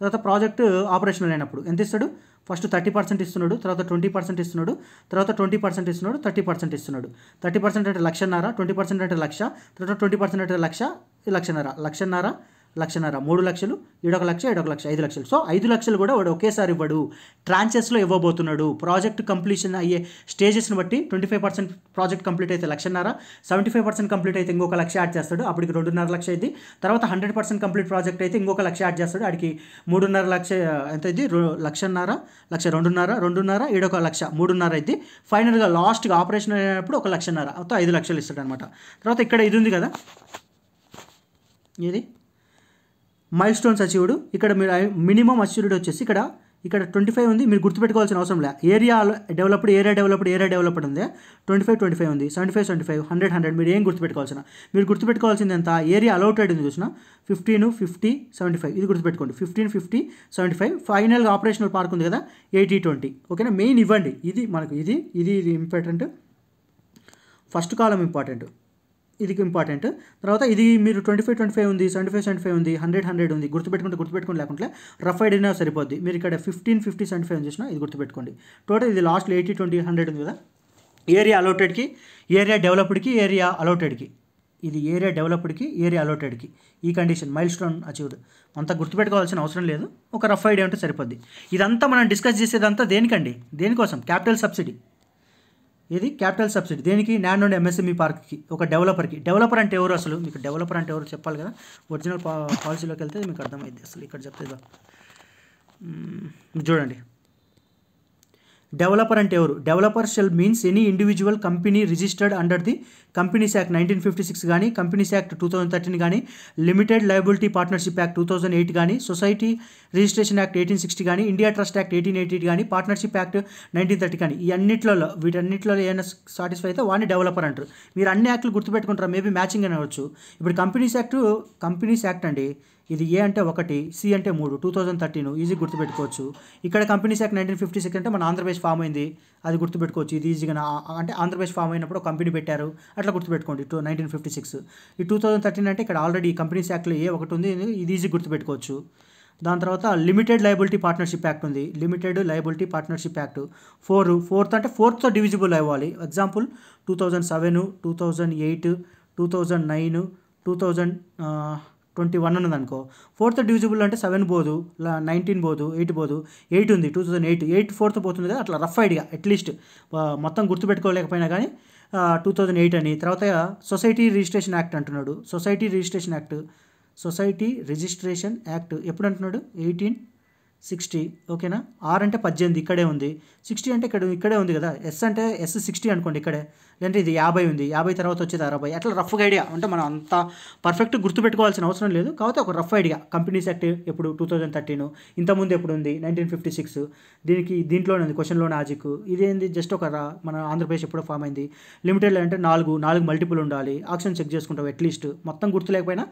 తర్వాత ప్రాజెక్ట్ ఆపరేషనల్ అయినప్పుడు ఎంత ఇస్తాడు? ఫస్ట్ 30% ఇస్తున్నాడు, తర్వాత 20% ఇస్తున్నాడు, తర్వాత 20% ఇస్తున్నాడు, 30% ఇస్తున్నాడు. 30% అంటే 1,50,000, 20% అంటే 1,00,000, తర్వాత 20% అంటే 1,00,000, 1,50,000, 1,50,000, 3 లక్షలు, ఈడొక 1,00,000, ఈడొక 1,00,000, 5 లక్షలు. సో 5 లక్షలు కూడా వాడు ఒకేసారి ఇవ్వడు, ట్రాన్చెస్లో ఇవ్వబోతున్నాడు. ప్రాజెక్ట్ కంప్లీషన్ అయ్యే స్టేజెస్ని బట్టి 25% ప్రాజెక్ట్ కంప్లీట్ అయితే 1,50,000, 75% కంప్లీట్ అయితే ఇంకొక 1,00,000 యాడ్ చేస్తాడు, అప్పటికి 2.5 లక్షలు అయింది. తర్వాత 100% కంప్లీట్ ప్రాజెక్ట్ అయితే ఇంకొక 1,00,000 యాడ్ చేస్తాడు, అడికి 3.5 లక్షలు ఎంత అయింది? 1,50,000, 1,00,000, 2.5, ఈడొక 1,00,000, 3.5 అయింది. ఫైనల్గా లాస్ట్గా ఆపరేషన్ అయినప్పుడు ఒక 1,50,000, మొత్తం 5 లక్షలు ఇస్తాడు అనమాట. తర్వాత ఇక్కడ ఇది ఉంది కదా, ఇది మైల్ స్టోన్స్ అచీవ్డ్. ఇక్కడ మీరు మినిమం అచీవ్డ్ వచ్చేసి ఇక్కడ 25 ఉంది. మీరు గుర్తుపెట్టుకోవాల్సిన అవసరం లేదు. ఏరియా డెవలప్డ్ ఉంది, 25 ఉంది, 75, 100. మీరు గుర్తుపెట్టుకోవాల్సింది ఎంత? ఏరియా అలౌటెడ్ ఉంది చూసిన, 15, 50, 75. ఇది గుర్తుపెట్టుకోండి, 15, 50, 75. ఫైనల్గా ఆపరేషనల్ పార్క్ ఉంది కదా, 80, 20. ఓకేనా? మెయిన్ ఇవ్వండి, ఇది మనకు ఇది ఇంపార్టెంట్. ఫస్ట్ కాలం ఇంపార్టెంట్, ఇది ఇంపార్టెంట్. తర్వాత ఇది మీరు 25 ఉంది, 75 ఉంది, 100 ఉంది. గుర్తుపెట్టుకోండి, లేకుంటే రఫ్ ఐడియా సరిపోద్ది. మీరు ఇక్కడ 15, 50, 75 చూసినా ఇది గుర్తుపెట్టుకోండి. టోటల్ ఇది లాస్ట్లో 80, 20, 100 ఉంది కదా. ఏరియా అలౌటెడ్కి, ఏరియా డెవలప్డ్కి, ఏరియా అలౌటెడ్కి, ఇది ఏరియా డెవలప్డ్కి, ఏరియా అలౌటెడ్కి ఈ కండిషన్ మైల్ స్టోన్ అచీవ్డ్. అంతా గుర్తుపెట్టుకోవాల్సిన అవసరం లేదు, ఒక రఫ్ ఐడియా ఉంటే సరిపోద్ది. ఇదంతా మనం డిస్కస్ చేసేదంతా దేనికండి? దేనికోసం? Capital subsidy. ఇది క్యాపిటల్ సబ్సిడీ దేనికి? ల్యాండ్ అండ్ ఎంఎస్ఎంఈ పార్క్కి, ఒక డెవలపర్కి. డెవలపర్ అంటే ఎవరు? అసలు మీకు డెవలపర్ అంటే ఎవరు చెప్పాలి కదా. ఒరిజినల్ పాలసీలోకి వెళ్తే మీకు అర్థమైంది. అసలు ఇక్కడ చెప్తే చూడండి, డెవలపర్ అంటే ఎవరు? Developer shall means any individual company registered under the companies act 1956 కానీ, కంపెనీస్ యాక్ట్ 2013 కానీ, లిమిటెడ్ లయబిలిటీ పార్ట్నర్షిప్ యాక్ట్ 2008 కానీ, సొసైటీ రిజిస్ట్రేషన్ యాక్ట్ 1860 కానీ, ఇండియా ట్రస్ట్ యాక్ట్ 1888 కానీ, పార్ట్నర్షిప్ యాక్ట్ 1930 కానీ, వీటన్నిటిలో ఏమైనా సాటిస్ఫై అయితే వాడిని డెవలపర్ అంటారు. మీరు అన్ని యాక్ట్లు గుర్తుపెట్టుకుంటారు, మేబీ మ్యాచింగ్ అని అవ్వచ్చు. ఇప్పుడు కంపెనీస్ యాక్ట్ అండి, ఇది ఏ అంటే 1, సి అంటే 3, 2013 ఈజీ గుర్తుపెట్టుకోవచ్చు. ఇక్కడ కంపెనీస్ యాక్ట్ 1956 అంటే మన ఆంధ్రప్రదేశ్ ఫామ్ అయింది, అది గుర్తుపెట్టుకోవచ్చు. ఇది ఈజీగా అంటే ఆంధ్రప్రదేశ్ ఫామ్ అయినప్పుడు కంపెనీ పెట్టారు, అట్లా గుర్తుపెట్టుకోండి. 1956. ఈ 2013 అంటే ఇక్కడ ఆల్రెడీ కంపెనీస్ యాక్ట్లో ఏ 1 ఉంది, ఇది ఈజీ గుర్తుపెట్టుకోవచ్చు. దాని తర్వాత లిమిటెడ్ లయబిలిటీ పార్ట్నర్షిప్ యాక్ట్ ఉంది, limited liability partnership act. Fourth అంటే 4తో డివిజిబుల్ అవ్వాలి. ఎగ్జాంపుల్ 2007, 2008, 2009, 2021 ఉన్నదనుకో, 4th డివిజిబుల్ అంటే 7 పోదు, 19 పోదు, 8 పోదు. 8 ఉంది, 2008, 4th పోతుంది కదా. అట్లా రఫ్ ఐడియా అట్లీస్ట్ మొత్తం గుర్తుపెట్టుకోలేకపోయినా కానీ 2008 అని. తర్వాత సొసైటీ రిజిస్ట్రేషన్ యాక్ట్ అంటున్నాడు, society registration act society registration act ఎప్పుడు అంటున్నాడు? 1860. ఓకేనా? ఆర్ అంటే 18 ఇక్కడే ఉంది, 60 అంటే ఇక్కడే ఉంది కదా, ఎస్ అంటే ఎస్ 60 అనుకోండి ఇక్కడే, లేదంటే ఇది 50 ఉంది, 50 తర్వాత వచ్చేది 60. అట్లా రఫ్గా ఐడియా, అంటే మనం అంత పర్ఫెక్ట్ గుర్తుపెట్టుకోవాల్సిన అవసరం లేదు, కాకపోతే ఒక రఫ్ ఐడియా. కంపెనీస్ యాక్ట్ ఎప్పుడు? 2013. ఇంతకుముందు ఎప్పుడు ఉంది? 1956. దీంట్లోనే ఉంది క్వశ్చన్లో లాజిక్. ఇదేంది? జస్ట్ మన ఆంధ్రప్రదేశ్ ఎప్పుడో ఫామ్ అయింది. లిమిటెడ్ అంటే 4 మల్టిపుల్ ఉండాలి, ఆప్షన్ చెక్ చేసుకుంటాం అట్లీస్ట్, మొత్తం గుర్తు లేకపోయినా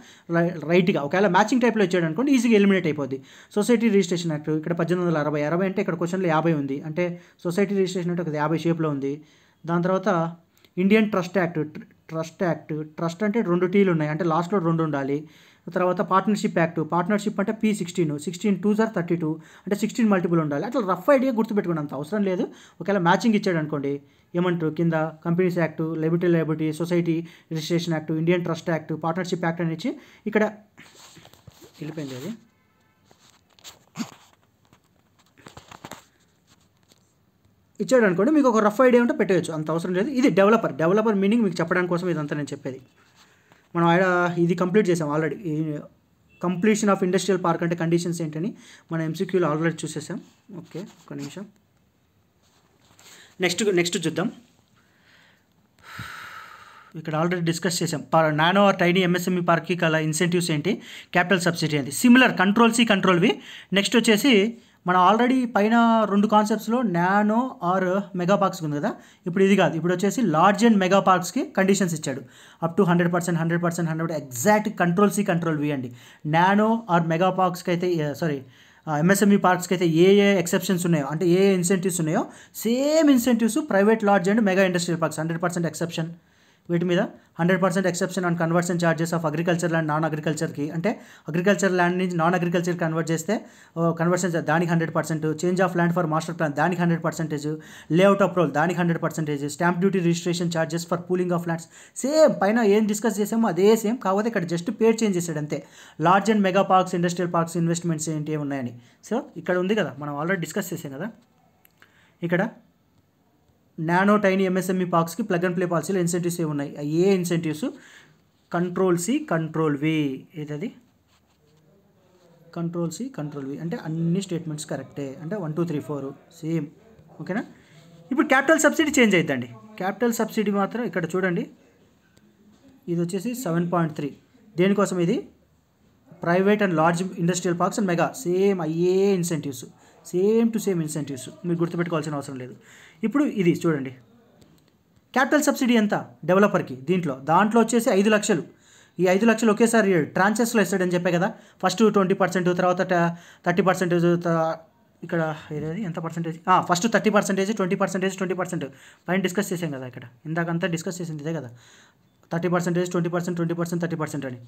రైట్గా. ఒకవేళ మ్యాచింగ్ టైప్లో ఇచ్చాడు అనుకోండి ఈజీగా ఎలిమినేట్ అయిపోద్ది. సొసైటీ రిజిస్ట్రేషన్ యాక్ట్ ఇక్కడ 1860 అంటే ఇక్కడ క్వశ్చన్లో 50 ఉంది, అంటే సొసైటీ రిజిస్ట్రేషన్ అంటే ఒక 50 షేప్లో ఉంది. దాని తర్వాత ఇండియన్ ట్రస్ట్ యాక్ట్. ట్రస్ట్ అంటే 2 టీలు ఉన్నాయి, అంటే లాస్ట్లో 2 ఉండాలి. తర్వాత పార్ట్నర్షిప్ యాక్ట్. పార్ట్నర్షిప్ అంటే P16, 16 2s are 32, అంటే 16 మల్టిపుల్ ఉండాలి. అట్లా రఫ్ ఐడియా గుర్తుపెట్టుకుని అంత అవసరం లేదు. ఒకవేళ మ్యాచింగ్ ఇచ్చాడు అనుకోండి ఏమంటారు కింద? Companies act, limited liability, society registration act, Indian trust act, partnership act అని ఇచ్చి ఇక్కడ వెళ్ళిపోయింది అది. ఇచ్చాడు అనుకోండి మీకు ఒక రఫ్ ఐడియా ఉంటే పెట్టవచ్చు, అంత అవసరం లేదు. ఇది డెవలపర్ మీనింగ్ మీకు చెప్పడానికి కోసం ఇదంతా నేను చెప్పేది. మనం ఇది కంప్లీట్ చేసాం already. Completion of industrial park అంటే కండిషన్స్ ఏంటని మన MCQలో ఆల్రెడీ చూసేసాం. ఓకే, ఒక నిమిషం. నెక్స్ట్ చూద్దాం. ఇక్కడ ఆల్రెడీ డిస్కస్ చేసాం. నానో ఆర్ టైనీ MSME పార్క్కి కల ఇన్సెంటివ్స్ ఏంటి, క్యాపిటల్ సబ్సిడీ ఏంటి. Similar control C control V. Next వచ్చేసి మనం ఆల్రెడీ పైన 2 కాన్సెప్ట్స్లో నానో ఆర్ మెగా పార్క్స్ ఉంది కదా, ఇప్పుడు ఇది కాదు. ఇప్పుడు వచ్చేసి లార్జ్ అండ్ మెగా పార్క్స్కి కండిషన్స్ ఇచ్చాడు. Up to 100%, 100%, exact control C control V అండి. నానో ఆర్ మెగా పార్క్స్కి అయితే MSME పార్క్స్కి అయితే ఏ ఎక్సెప్షన్స్ ఉన్నాయో, అంటే ఏ ఇన్సెంటివ్స్ ఉన్నాయో same incentives private large and mega industrial parks. 100% exception వీటి మీద, 100% exception on conversion charges of agriculture land non అగ్రికల్చర్కి, అంటే అగ్రికల్చర్ ల్యాండ్ నుంచి నాన్ అగ్రికల్చర్ కన్వర్ట్ చేస్తే కన్వర్షన్ దానికి 100%, change of land for master plan దానికి 100%, లేఅవుట్ అప్రూవల్ దానికి 100%, stamp duty registration charges for pooling of lands same పైన ఏం discuss చేసామో అదే సేమ్, కాకపోతే ఇక్కడ జస్ట్ పేరు చేంజ్ చేసాడు అంతే. Large and mega parks, industrial parks investments ఏంటి ఉన్నాయని. సో ఇక్కడ ఉంది కదా, మనం ఆల్రెడీ డిస్కస్ చేసాం కదా. ఇక్కడ నానో టైనీ MSME పార్క్స్కి ప్లగ్ అండ్ ప్లే పాలసీలో ఇన్సెంటివ్స్ ఏమి ఉన్నాయి? ఏ incentives? Control C control V. ఏదది? కంట్రోల్ C కంట్రోల్ V అంటే అన్ని స్టేట్మెంట్స్ కరెక్టే, అంటే 1 2 3 4 సేమ్. ఓకేనా? ఇప్పుడు క్యాపిటల్ సబ్సిడీ చేంజ్ అవుతుందండి. క్యాపిటల్ సబ్సిడీ మాత్రం ఇక్కడ చూడండి, ఇది వచ్చేసి 7.3. దేనికోసం ఇది? Private and large industrial parks and mega same అయ్యే incentives, same to same incentives, మీరు గుర్తుపెట్టుకోవాల్సిన అవసరం లేదు. ఇప్పుడు ఇది చూడండి, క్యాపిటల్ సబ్సిడీ ఎంత డెవలపర్కి? దాంట్లో వచ్చేసి 5 లక్షలు. ఈ 5 లక్షలు ఒకేసారి ట్రాన్చెస్లో ఇస్తాడని చెప్పే కదా. ఫస్ట్ 20%, తర్వాత 30%, ఇక్కడ ఏదైతే ఎంత పర్సెంటేజ్? ఫస్ట్ 30%, 20%, 20% పైన డిస్కస్ చేసాం కదా. ఇక్కడ ఇందాకంతా డిస్కస్ చేసింది ఇదే కదా, 30%, 20%, 20%, 30% అని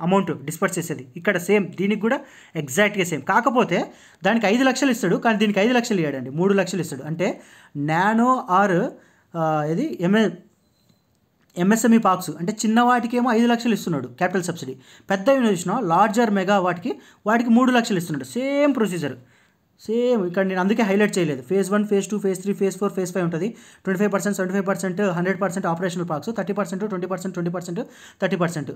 అమౌంట్ డిస్పర్స్ చేసేది. ఇక్కడ సేమ్, దీనికి కూడా ఎగ్జాక్ట్గా సేమ్, కాకపోతే దానికి 5 లక్షలు ఇస్తాడు, కానీ దీనికి 5 లక్షలు ఇవ్వడండి, 3 లక్షలు ఇస్తాడు. అంటే నానో ఆర్ ఇది MSME పార్క్స్ అంటే చిన్నవాటికేమో 5 లక్షలు ఇస్తున్నాడు క్యాపిటల్ సబ్సిడీ, పెద్ద చూసినా లార్జర్ మెగా వాటికి 3 లక్షలు ఇస్తున్నాడు. Same procedure same. ఇక్కడ నేను అందుకే హైలైట్ చేయలేదు. phase 1, phase 2, phase 3, phase 4, phase 5 ఉంటుంది. 25%, 75%, 100% ఆపరేషనల్ పార్క్స్, 30%, 20%, 20%, 30%.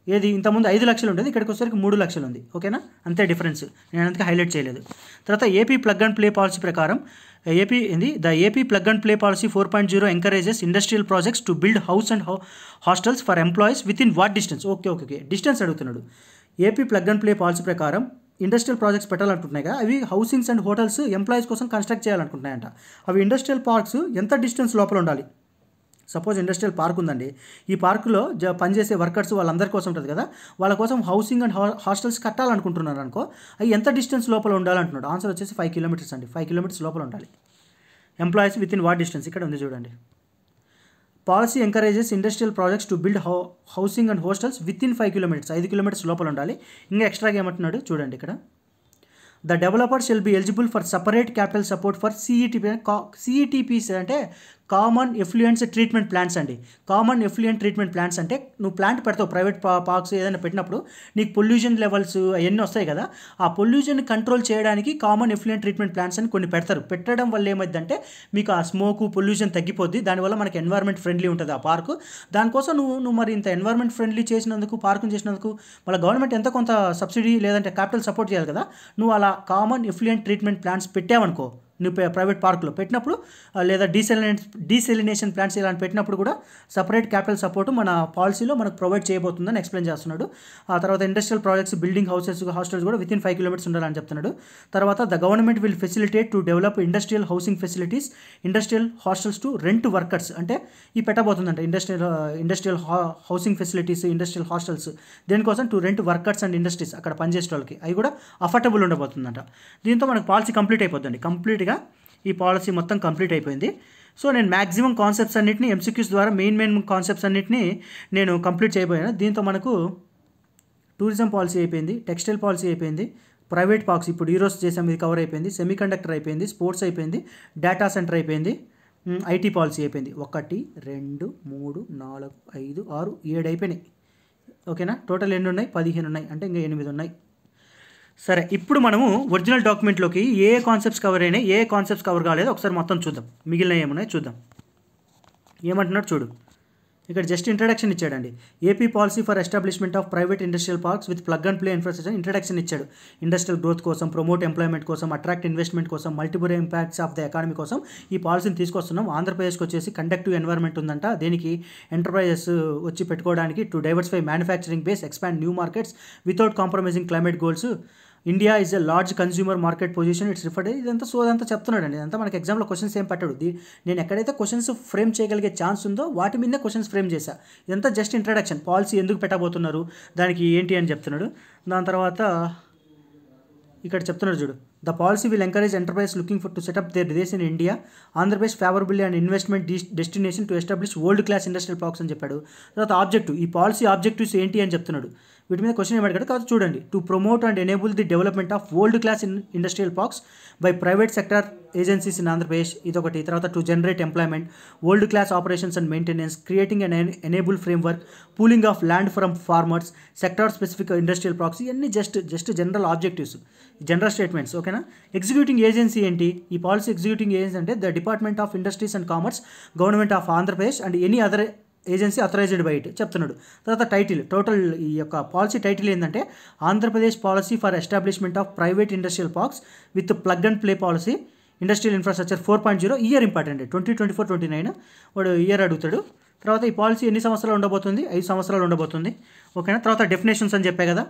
ఏది ఇంతకుముందు 5 లక్షలు ఉంటుంది, ఇక్కడికి వచ్చేసరికి 3 లక్షలు ఉంది. ఓకేనా? అంతే డిఫరెన్స్, నేను అందుకే హైలైట్ చేయలేదు. తర్వాత AP plug and play policy ప్రకారం the AP plug and play policy 4.0 encourages industrial projects to build house and hostels for employees within what distance? Okay distance అడుగుతున్నాడు. AP plug and play policy ప్రకారం industrial projects పెట్టాలనుకుంటున్నాయి కదా, అవి housings and hotels employees కోసం construct చేయాలనుకుంటున్నాయంట. అవి industrial parks ఎంత distance లోపల ఉండాలి? సపోజ్ ఇండస్ట్రియల్ పార్క్ ఉందండి, ఈ పార్కులో పనిచేసే వర్కర్స్ వాళ్ళందరి కోసం ఉంటుంది కదా, వాళ్ళ కోసం హౌసింగ్ అండ్ హాస్టల్స్ కట్టాలనుకుంటున్నారు అనుకో, అవి ఎంత డిస్టెన్స్ లోపల ఉండాలంటున్నాడు. ఆన్సర్ వచ్చేసి 5 కిలోమీటర్స్ అండి. 5 కిలోమీటర్స్ లోపల ఉండాలి. Employees within what distance? ఇక్కడ ఉంది చూడండి. Policy encourages industrial projects to build housing and hostels with in 5 kilometres, 5 kilometres లోపల ఉండాలి. ఇంకా ఎక్స్ట్రాగా ఏమంటున్నాడు చూడండి ఇక్కడ. The developer shall be eligible for separate capital support for CETP. CETPs అంటే కామన్ ఎఫ్లూయెంట్స్ ట్రీట్మెంట్ ప్లాంట్స్ అండి. కామన్ ఎఫ్లూయెంట్ ట్రీట్మెంట్ ప్లాంట్స్ అంటే నువ్వు ప్లాంట్ పెడతావు ప్రైవేట్ పార్క్స్ ఏదైనా పెట్టినప్పుడు నీకు పొల్యూషన్ లెవెల్స్ అవన్నీ వస్తాయి కదా, ఆ పొల్యూషన్ కంట్రోల్ చేయడానికి కామన్ ఎఫ్లూయెంట్ ట్రీట్మెంట్ ప్లాంట్స్ అని కొన్ని పెడతారు. పెట్టడం వల్ల ఏమైందంటే మీకు ఆ స్మోకు పొల్యూషన్ తగ్గిపోద్ది, దానివల్ల మనకి ఎన్వైర్న్మెంట్ ఫ్రెండ్లీ ఉంటుంది ఆ పార్కు. దానికోసం నువ్వు మరి ఇంత ఎన్వైర్న్మెంట్ ఫ్రెండ్లీ చేసినందుకు, పార్కుని చేసినందుకు మళ్ళీ గవర్నమెంట్ ఎంతో కొంత సబ్సిడీ లేదంటే క్యాపిటల్ సపోర్ట్ చేయాలి కదా. నువ్వు అలా కామన్ ఎఫ్లూయెంట్ ట్రీట్మెంట్ ప్లాంట్స్ పెట్టావనుకో నువ్వు ప్రైవేట్ పార్కులో పెట్టినప్పుడు, లేదా డీసెలినేషన్ ప్లాంట్స్ ఇలాంటి పెట్టినప్పుడు కూడా సపరేట్ క్యాపిటల్ సపోర్ట్ మన పాలసీలో మనకు ప్రొవైడ్ చేయబోతుందని ఎక్స్ప్లెయిన్ చేస్తున్నాడు. ఆ తర్వాత industrial projects, building houses, hostels కూడా వితిన్ 5 kilometers ఉండాలని చెప్తున్నాడు. తర్వాత the government will facilitate to develop industrial housing facilities, industrial hostels to rent workers. అంటే ఈ పెట్టబోతుందంట industrial housing facilities, industrial hostels దేనికోసం to rent workers and industries అక్కడ పనిచేసే వాళ్ళకి, అవి కూడా అఫోర్డబుల్ ఉండబోతుందంట. దీంతో మనకు పాలసీ కంప్లీట్ అయిపోతుంది. కంప్లీట్గా ఈ పాలసీ మొత్తం కంప్లీట్ అయిపోయింది. సో నేను మ్యాక్సిమం కాన్సెప్ట్స్ అన్నింటినీ ఎంసీక్యూస్ ద్వారా మెయిన్ కాన్సెప్ట్స్ అన్నింటినీ నేను కంప్లీట్ చేయబోయాను. దీంతో మనకు టూరిజం పాలసీ అయిపోయింది, టెక్స్టైల్ పాలసీ అయిపోయింది, ప్రైవేట్ పార్క్స్ ఇప్పుడు ఈరోజు చేసాం ఇది కవర్ అయిపోయింది, సెమీ కండక్టర్ అయిపోయింది, స్పోర్ట్స్ అయిపోయింది, డేటా సెంటర్ అయిపోయింది, ఐటీ పాలసీ అయిపోయింది. 1 2 3 4 5 6 7 అయిపోయినాయి. ఓకేనా, టోటల్ ఎన్ని ఉన్నాయి? 15 ఉన్నాయి, అంటే ఇంకా 8 ఉన్నాయి. సరే, ఇప్పుడు మనము ఒరిజినల్ డాక్యుమెంట్లోకి ఏ కాన్సెప్ట్స్ కవర్ అయినాయి, ఏ కాన్సెప్ట్స్ కవర్ కాలేదు ఒకసారి మొత్తం చూద్దాం. మిగిలిన ఏమున్నాయి చూద్దాం. ఏమంటున్నాడు చూడు, ఇక్కడ జస్ట్ ఇంట్రడక్షన్ ఇచ్చాడండి. AP policy for establishment of private industrial parks with plug and play infrastructure introduction ఇచ్చాడు. ఇండస్ట్రియల్ గ్రోత్ కోసం, ప్రమోట్ ఎంప్లాయ్మెంట్ కోసం, అట్రాక్ట్ ఇన్వెస్ట్మెంట్ కోసం, multiple impacts of the economy కోసం ఈ పాలసీని తీసుకొస్తున్నాం. ఆంధ్రప్రదేశ్కి వచ్చేసి కండక్టివ్ ఎన్వైర్న్మెంట్ ఉందంట. దేనికి? ఎంటర్ప్రైజెస్ వచ్చి పెట్టుకోవడానికి, to diversify manufacturing base, expand new markets without compromising climate goals. India is a large consumer market position it's referred. ఇదంతా సోదంతా చెప్తున్నాడు అండి. ఇదంతా మనకి ఎగ్జామ్లో క్వశ్చన్స్ ఏం పెట్టాడు. నేను ఎక్కడైతే క్వశ్చన్స్ ఫ్రేమ్ చేయగలిగే ఛాన్స్ ఉందో వాటి మీదే క్వశ్చన్స్ ఫ్రేమ్ చేశా. ఇదంతా జస్ట్ ఇంట్రడక్షన్, పాలసీ ఎందుకు పెట్టబోతున్నారు, దానికి ఏంటి అని చెప్తున్నాడు. దాని తర్వాత ఇక్కడ చెప్తున్నాడు చూడు, the policy will encourage enterprise looking for to set up their base in India, Andhra Pradesh favourable and investment destination to establish world class industrial parks అని చెప్పాడు. తర్వాత ఆబ్జెక్టివ్, ఈ పాలసీ ఆబ్జెక్టివ్స్ ఏంటి అని చెప్తున్నాడు. వీటి మీద క్వశ్చన్ ఏమడిగాడు కాదు చూడండి. To promote and enable the development of world class industrial parks by private sector agencies in Andhra Pradesh, ఇదొకటి. తర్వాత to generate employment, world class operations and maintenance, creating and enable framework, pooling of land from farmers, sector specific industrial parks. ఇవన్నీ just general objectives, general statements. ఓకేనా. Executing agency ఏంటి? ఈ policy executing agency అంటే the department of industries and commerce, government of Andhra Pradesh and any other agency authorised by it చెప్తున్నాడు. తర్వాత title, total ఈ యొక్క policy title ఏంటంటే Andhra Pradesh policy for establishment of private industrial parks with plug and play policy industrial infrastructure 4.0. Year important, 2024-29 వాడు year అడుగుతాడు. తర్వాత ఈ policy ఎన్ని సంవత్సరాలు ఉండబోతుంది? 5 సంవత్సరాలు ఉండబోతుంది. ఓకేనా. తర్వాత డెఫినేషన్స్ అని చెప్పే కదా,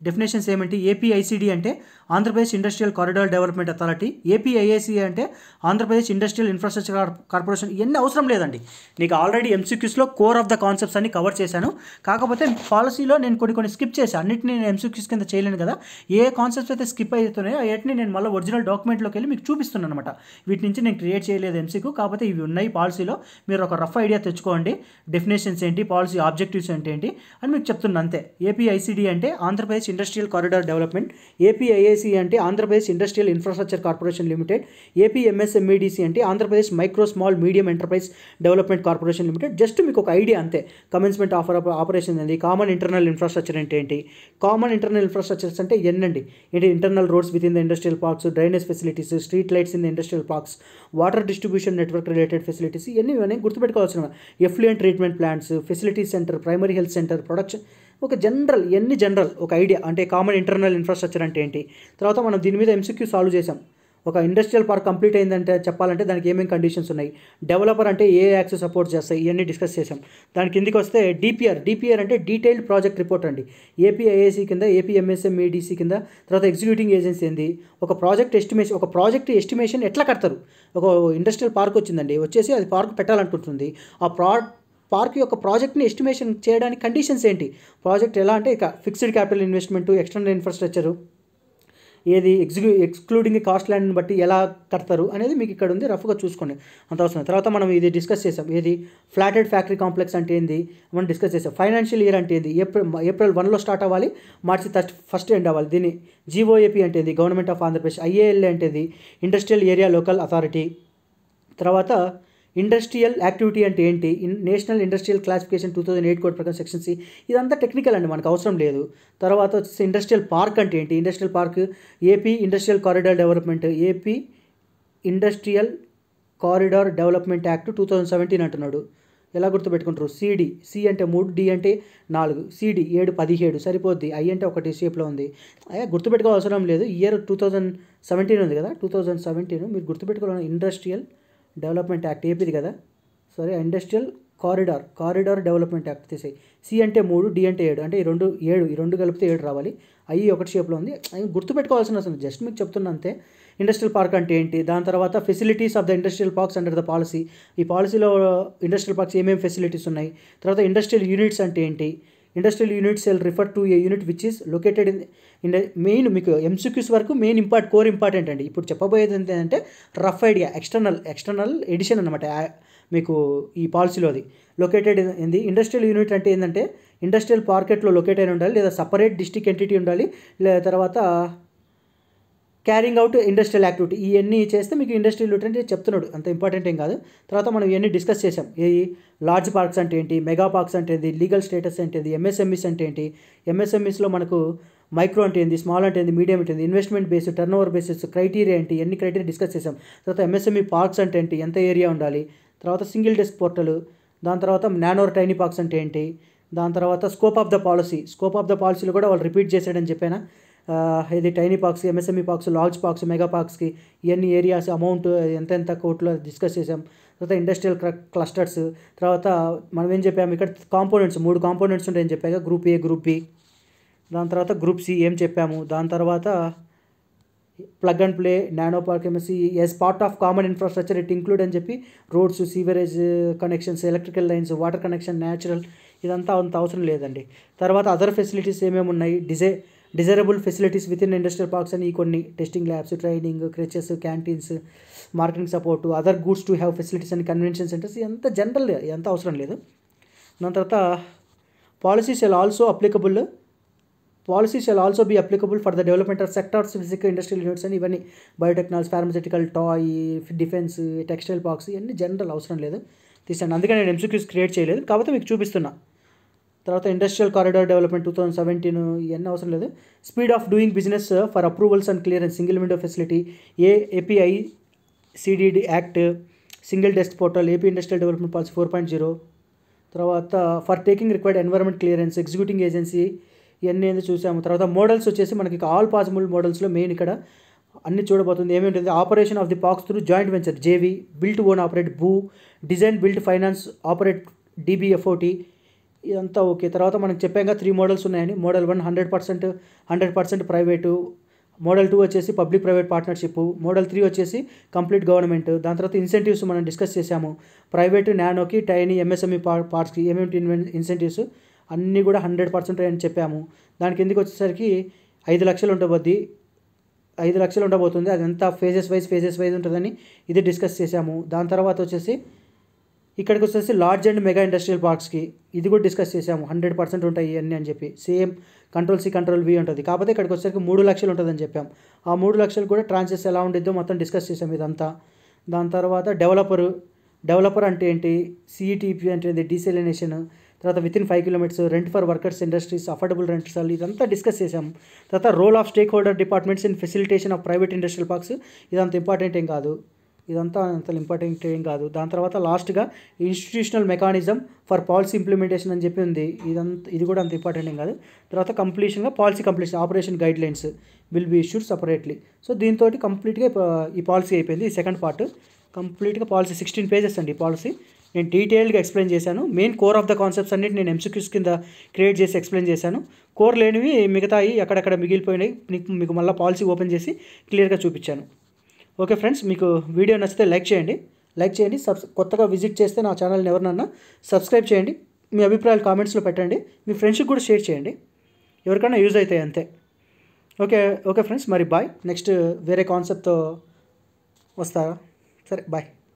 డెఫినేషన్స్ ఏమిటి? ఏపీఐసిడి అంటే Andhra Pradesh industrial corridor development authority, APIIC అంటే ఆంధ్రప్రదేశ్ ఇండస్ట్రియల్ ఇన్ఫ్రాస్ట్రక్చర్ కార్పొరేషన్. ఇవన్నీ అవసరం లేదండి, నీకు ఆల్రెడీ ఎంసీక్యూస్లో కోర్ ఆఫ్ ద కాన్సెప్ట్స్ అన్ని కవర్ చేశాను. కాకపోతే పాలసీలో నేను కొన్ని స్కిప్ చేశాను, అన్నింటినీ నేను ఎంసీక్యూస్ కింద చేయలేను కదా. ఏ కాన్సెప్ట్స్ అయితే స్కిప్ అవుతున్నాయో వాటిని నేను మళ్ళీ ఒరిజినల్ డాక్యుమెంట్లోకి వెళ్ళి మీకు చూపిస్తున్నాను అనమాట. వీటి నుంచి నేను క్రియేట్ చేయలేదు ఎంసీక్యూ, కాకపోతే ఇవి ఉన్నాయి పాలసీలో. మీరు ఒక రఫ్ ఐడియా తెచ్చుకోండి, డెఫినేషన్స్ ఏంటి, పాలసీ ఆబ్జెక్టివ్స్ ఏంటి అని మీకు చెప్తున్నాను అంతే. ఏపీఐసిడి అంటే Andhra Pradesh industrial corridor development, APIAC అంటే Andhra Pradesh industrial infrastructure corporation limited, ఏపీఎంఎస్ఎంఈడిసి అంటే Andhra Pradesh micro small medium enterprise development corporation limited. Just మీకు ఒక ఐడియా అంతే. కమెన్స్మెంట్ ఆపరేషన్ ఏంటి, కామన్ ఇంటర్నల్ ఇన్ఫ్రాస్ట్రక్చర్ అంటే ఏంటి, కామన్ ఇంటర్నల్ ఇన్ఫ్రాస్ట్రక్చర్స్ అంటే ఎన్నండి ఏంటి, internal roads with in the industrial parks, drainage facilities, street lights in the industrial parks, water distribution network related facilities. ఇవన్నీ గుర్తుపెట్టుకోవాల్సిన. Effluent treatment plants, facility centre, primary health centre, production, ఒక general ఒక idea అంటే common internal infrastructure అంటే ఏంటి. తర్వాత మనం దీని మీద ఎంసీక్యూ సాల్వ్ చేసాం. ఒక ఇండస్ట్రియల్ పార్క్ కంప్లీట్ అయిందంటే చెప్పాలంటే దానికి ఏమేమి కండిషన్స్ ఉన్నాయి, డెవలపర్ అంటే ఏ యాక్స్ సపోర్ట్ చేస్తాయి, ఇవన్నీ డిస్కస్ చేసాం. దాని కిందికి వస్తే డిపిఆర్ అంటే డీటెయిల్డ్ ప్రాజెక్ట్ రిపోర్ట్ అండి. ఏపీఐఏసీ కింద, ఏపీఎంఎస్ఎంఈడిసి కింద. తర్వాత ఎగ్జిక్యూటింగ్ ఏజెన్సీ ఏంది, ఒక ప్రాజెక్ట్ ఎస్టిమేషన్ ఎట్లా కడతారు. ఒక ఇండస్ట్రియల్ పార్క్ వచ్చిందండి, వచ్చేసి అది పార్క్ పెట్టాలనుకుంటుంది. ఆ పార్క్ యొక్క ప్రాజెక్ట్ని ఎస్టిమేషన్ చేయడానికి కండిషన్స్ ఏంటి, ప్రాజెక్ట్ ఎలా అంటే ఇక fixed capital investment, external infrastructure, ఏది ఎక్స్క్లూడింగ్ కాస్ట్ ల్యాండ్ని బట్టి ఎలా కడతారు అనేది మీకు ఇక్కడ ఉంది, రఫ్గా చూసుకోండి, అంత అవసరం. తర్వాత మనం ఇది డిస్కస్ చేసాం, ఏది ఫ్లాటెడ్ ఫ్యాక్టరీ కాంప్లెక్స్ అంటే ఏంది మనం డిస్కస్ చేసాం. ఫైనాన్షియల్ ఇయర్ అంటే ఏంది, ఏప్రిల్ 1లో స్టార్ట్ అవ్వాలి, మార్చి 31 ఎండ్ అవ్వాలి. దీన్ని జీఓఏపీ అంటే ఏంది, గవర్నమెంట్ ఆఫ్ ఆంధ్రప్రదేశ్. ఐఏఎల్ఏ అంటే ఇండస్ట్రియల్ ఏరియా లోకల్ అథారిటీ. తర్వాత ఇండస్ట్రియల్ యాక్టివిటీ అంటే ఏంటి, నేషనల్ ఇండస్ట్రియల్ క్లాసిఫికేషన్ 2008 కోడ్ ప్రకారం సెక్షన్ సి, ఇదంతా టెక్నికల్ అండి, మనకు అవసరం లేదు. తర్వాత వచ్చేసి ఇండస్ట్రియల్ పార్క్ అంటే ఏంటి, industrial park AP industrial corridor development, AP industrial corridor development act 2017 అంటున్నాడు. ఎలా గుర్తుపెట్టుకుంటారు, సిడి, సి అంటే 3, డి అంటే 4, సిడి 7, 17 సరిపోద్ది, ఐ అంటే ఒకటి షేప్లో ఉంది. గుర్తుపెట్టుకో అవసరం లేదు, ఇయర్ 2017 ఉంది కదా, 2017 మీరు గుర్తుపెట్టుకోవాలి. ఇండస్ట్రియల్ డెవలప్మెంట్ యాక్ట్ ఏపీది కదా, sorry industrial corridor development act తీసేయి. సి అంటే 3, డి అంటే 7, అంటే ఈ రెండు కలిపితే 7 రావాలి, ఐ ఒకటి షేప్లో ఉంది. గుర్తుపెట్టుకోవాల్సిన అవసరం జస్ట్ మీకు చెప్తున్నా అంతే. ఇండస్ట్రియల్ పార్క్ అంటే ఏంటి, దాని తర్వాత facilities of the industrial parks under the policy, ఈ పాలసీలో ఇండస్ట్రియల్ పార్క్స్ ఏమేమి ఫెసిలిటీస్ ఉన్నాయి. తర్వాత ఇండస్ట్రియల్ యూనిట్స్ అంటే ఏంటి, industrial units will refer to A unit which is located in main, మీకు ఎంసీక్యూస్ వరకు మెయిన్ కోర్ ఇంపార్టెంట్ అండి. ఇప్పుడు చెప్పబోయేది ఏంటంటే రఫ్ ఐడియా, ఎక్స్టర్నల్ ఎడిషన్ అనమాట మీకు ఈ పాలసీలోది. లొకేటెడ్ ఏంది, ఇండస్ట్రియల్ యూనిట్ అంటే ఏంటంటే ఇండస్ట్రియల్ పార్కెట్లో లొకేట్ అయిన ఉండాలి, లేదా సపరేట్ డిస్ట్రిక్ట్ ఎంటిటీ ఉండాలి, లేదా తర్వాత క్యారింగ్ అవుట్ ఇండస్ట్రియల్ యాక్టివిటీ, ఇవన్నీ చేస్తే మీకు ఇండస్ట్రియల్ యూనిట్ అంటే చెప్తున్నాడు, అంత ఇంపార్టెంట్ ఏం కాదు. తర్వాత మనం ఇవన్నీ డిస్కస్ చేసాం. ఈ లార్జ్ పార్క్స్ అంటే ఏంటి, మెగా పార్క్స్ అంటే ఏంటి, లీగల్ స్టేటస్ అంటే ఏంటి, ఎంఎస్ఎంఈస్ అంటే ఏంటి, ఎంఎస్ఎంఈస్లో మనకు మైక్రో అంటే ఏంటి, స్మాల్ అంటే ఏంటి, మీడియం అంటే ఏంటి, investment base, turn over basis, criteria ఏంటి, ఎన్ని క్రైటీరియా డిస్కస్ చేసాం. తర్వాత ఎంఎస్ఎంఈ పార్క్స్ అంటే ఏంటి, ఎంత ఏరియా ఉండాలి, తర్వాత సింగిల్ డెస్క్ పోర్టల్, దాని తర్వాత నానో టైనీ పార్క్స్ అంటే ఏంటి, దాని తర్వాత స్కోప్ ఆఫ్ ద పాలసీలో కూడా వాళ్ళు రిపీట్ చేశాడని చెప్పాను. ఇది tiny parks, MSME parks, large parks, mega పార్క్స్కి ఇవన్నీ ఏరియాస్ అమౌంట్ ఎంత కోట్లో డిస్కస్ చేసాం. తర్వాత ఇండస్ట్రియల్ క్లస్టర్స్, తర్వాత మనం ఏం చెప్పాము ఇక్కడ కాంపోనెంట్స్, 3 కాంపోనెంట్స్ ఉంటాయని చెప్పాక, గ్రూప్ ఏ, గ్రూప్ బి, దాని తర్వాత గ్రూప్ సి ఏం చెప్పాము, దాని తర్వాత plug and play, nano park, MSC as part of common infrastructure it include అని చెప్పి roads, sewerage connections, electrical lines, water connection, natural, ఇదంతా అంత అవసరం లేదండి. తర్వాత అదర్ ఫెసిలిటీస్ ఏమేమి ఉన్నాయి, desirable facilities within industrial parks అని కొన్ని testing labs, training, creches, canteens, marketing support, other goods to have facilities అని కన్వెన్షన్ సెంటర్స్, ఎంత జనరల్, ఎంత అవసరం లేదు. దాని తర్వాత policies shall also be applicable for the development of sectors physical industrial units అని, ఇవన్నీ biotechnology, pharmaceutical, toy, defence, textile parks, ఇవన్నీ జనరల్ అవసరం లేదు తీసాను. అందుకని నేను ఎంసీక్యూస్ క్రియేట్ చేయలేదు, కాకపోతే మీకు చూపిస్తున్నా. తర్వాత ఇండస్ట్రియల్ కారిడార్ డెవలప్మెంట్ 2017 ఇవన్నీ అవసరం లేదు. Speed of doing business for approvals and clearance, single window facility, API CDD act, single desk portal, AP industrial development policy 4.0, తర్వాత for taking required environment clearance, executing agency, ఇవన్నీ ఏదో చూసాము. తర్వాత models వచ్చేసి మనకి ఆల్ పాసిబుల్ మోడల్స్లో మెయిన్ ఇక్కడ అన్ని చూడబోతుంది. ఏమేంటుంది, operation of the parks through joint venture, JV, built own operate, భూ, design built finance operate, DBFOT, ఇదంతా ఓకే. తర్వాత మనకు చెప్పాక 3 మోడల్స్ ఉన్నాయని. మోడల్ 1 100% ప్రైవేటు, మోడల్ 2 వచ్చేసి పబ్లిక్ ప్రైవేట్ పార్ట్నర్షిప్, మోడల్ 3 వచ్చేసి కంప్లీట్ గవర్నమెంట్. దాని తర్వాత ఇన్సెంటివ్స్ మనం డిస్కస్ చేసాము, ప్రైవేటు, నానోకి, టైనీ, ఎంఎస్ఎంఈ పార్ట్స్కి ఏమేమి ఇన్సెంటివ్స్ అన్నీ కూడా 100% అని చెప్పాము. దానికి ఎందుకు వచ్చేసరికి 5 లక్షలు ఉండబోతుంది, అదంతా ఫేజెస్ వైజ్ ఉంటుందని ఇది డిస్కస్ చేసాము. దాని తర్వాత వచ్చేసి ఇక్కడికి వచ్చేసి లార్జ్ అండ్ మెగా ఇండస్ట్రియల్ పార్క్స్కి ఇది కూడా డిస్కస్ చేసాము, 100% ఉంటాయి ఇవన్నీ అని చెప్పి. Same control C control V ఉంటుంది, కాకపోతే ఇక్కడికి వచ్చేసరికి 3 లక్షలు ఉంటుందని చెప్పాం. ఆ 3 లక్షలు కూడా ట్రాన్సెస్ ఎలా ఉండిద్దో మొత్తం డిస్కస్ చేసాం ఇదంతా. దాని తర్వాత డెవలపర్ అంటే ఏంటి, సిఈటీపీ అంటే ఏంటి, డీసెలినేషన్, తర్వాత within 5 kilometres, rent for workers industries, affordable rents, ఇదంతా డిస్కస్ చేసాం. తర్వాత role of stakeholder departments in facilitation of private industrial parks, ఇదంతా ఇంపార్టెంట్ ఏం కాదు. దాని తర్వాత లాస్ట్గా institutional mechanism for policy implementation అని చెప్పి ఉంది, ఇది కూడా అంత ఇంపార్టెంట్ ఏం కాదు. తర్వాత policy completion, operation guidelines will be issued separately. So దీంతో కంప్లీట్గా ఈ పాలసీ అయిపోయింది. ఈ సెకండ్ పార్ట్ కంప్లీట్గా పాలసీ 16 పేజెస్ అండి. ఈ పాలసీ నేను డీటెయిల్గా ఎక్స్ప్లెయిన్ చేశాను. Main core of the concepts అన్నిటి నేను ఎంసీక్యూస్ కింద క్రియేట్ చేసి ఎక్స్ప్లెయిన్ చేశాను. కోర్ లేనివి మిగతాయి అక్కడక్కడ మిగిలిపోయినాయి మీకు మళ్ళీ పాలసీ ఓపెన్ చేసి క్లియర్గా చూపించాను. ఓకే ఫ్రెండ్స్, మీకు వీడియో నచ్చితే లైక్ చేయండి. కొత్తగా విజిట్ చేస్తే నా ఛానల్ని ఎవరినన్నా సబ్స్క్రైబ్ చేయండి. మీ అభిప్రాయాలు కామెంట్స్లో పెట్టండి. మీ ఫ్రెండ్స్కి కూడా షేర్ చేయండి, ఎవరికైనా యూజ్ అవుతాయి అంతే. ఓకే ఫ్రెండ్స్, మరి బాయ్. నెక్స్ట్ వేరే కాన్సెప్ట్తో వస్తారా? సరే, బాయ్.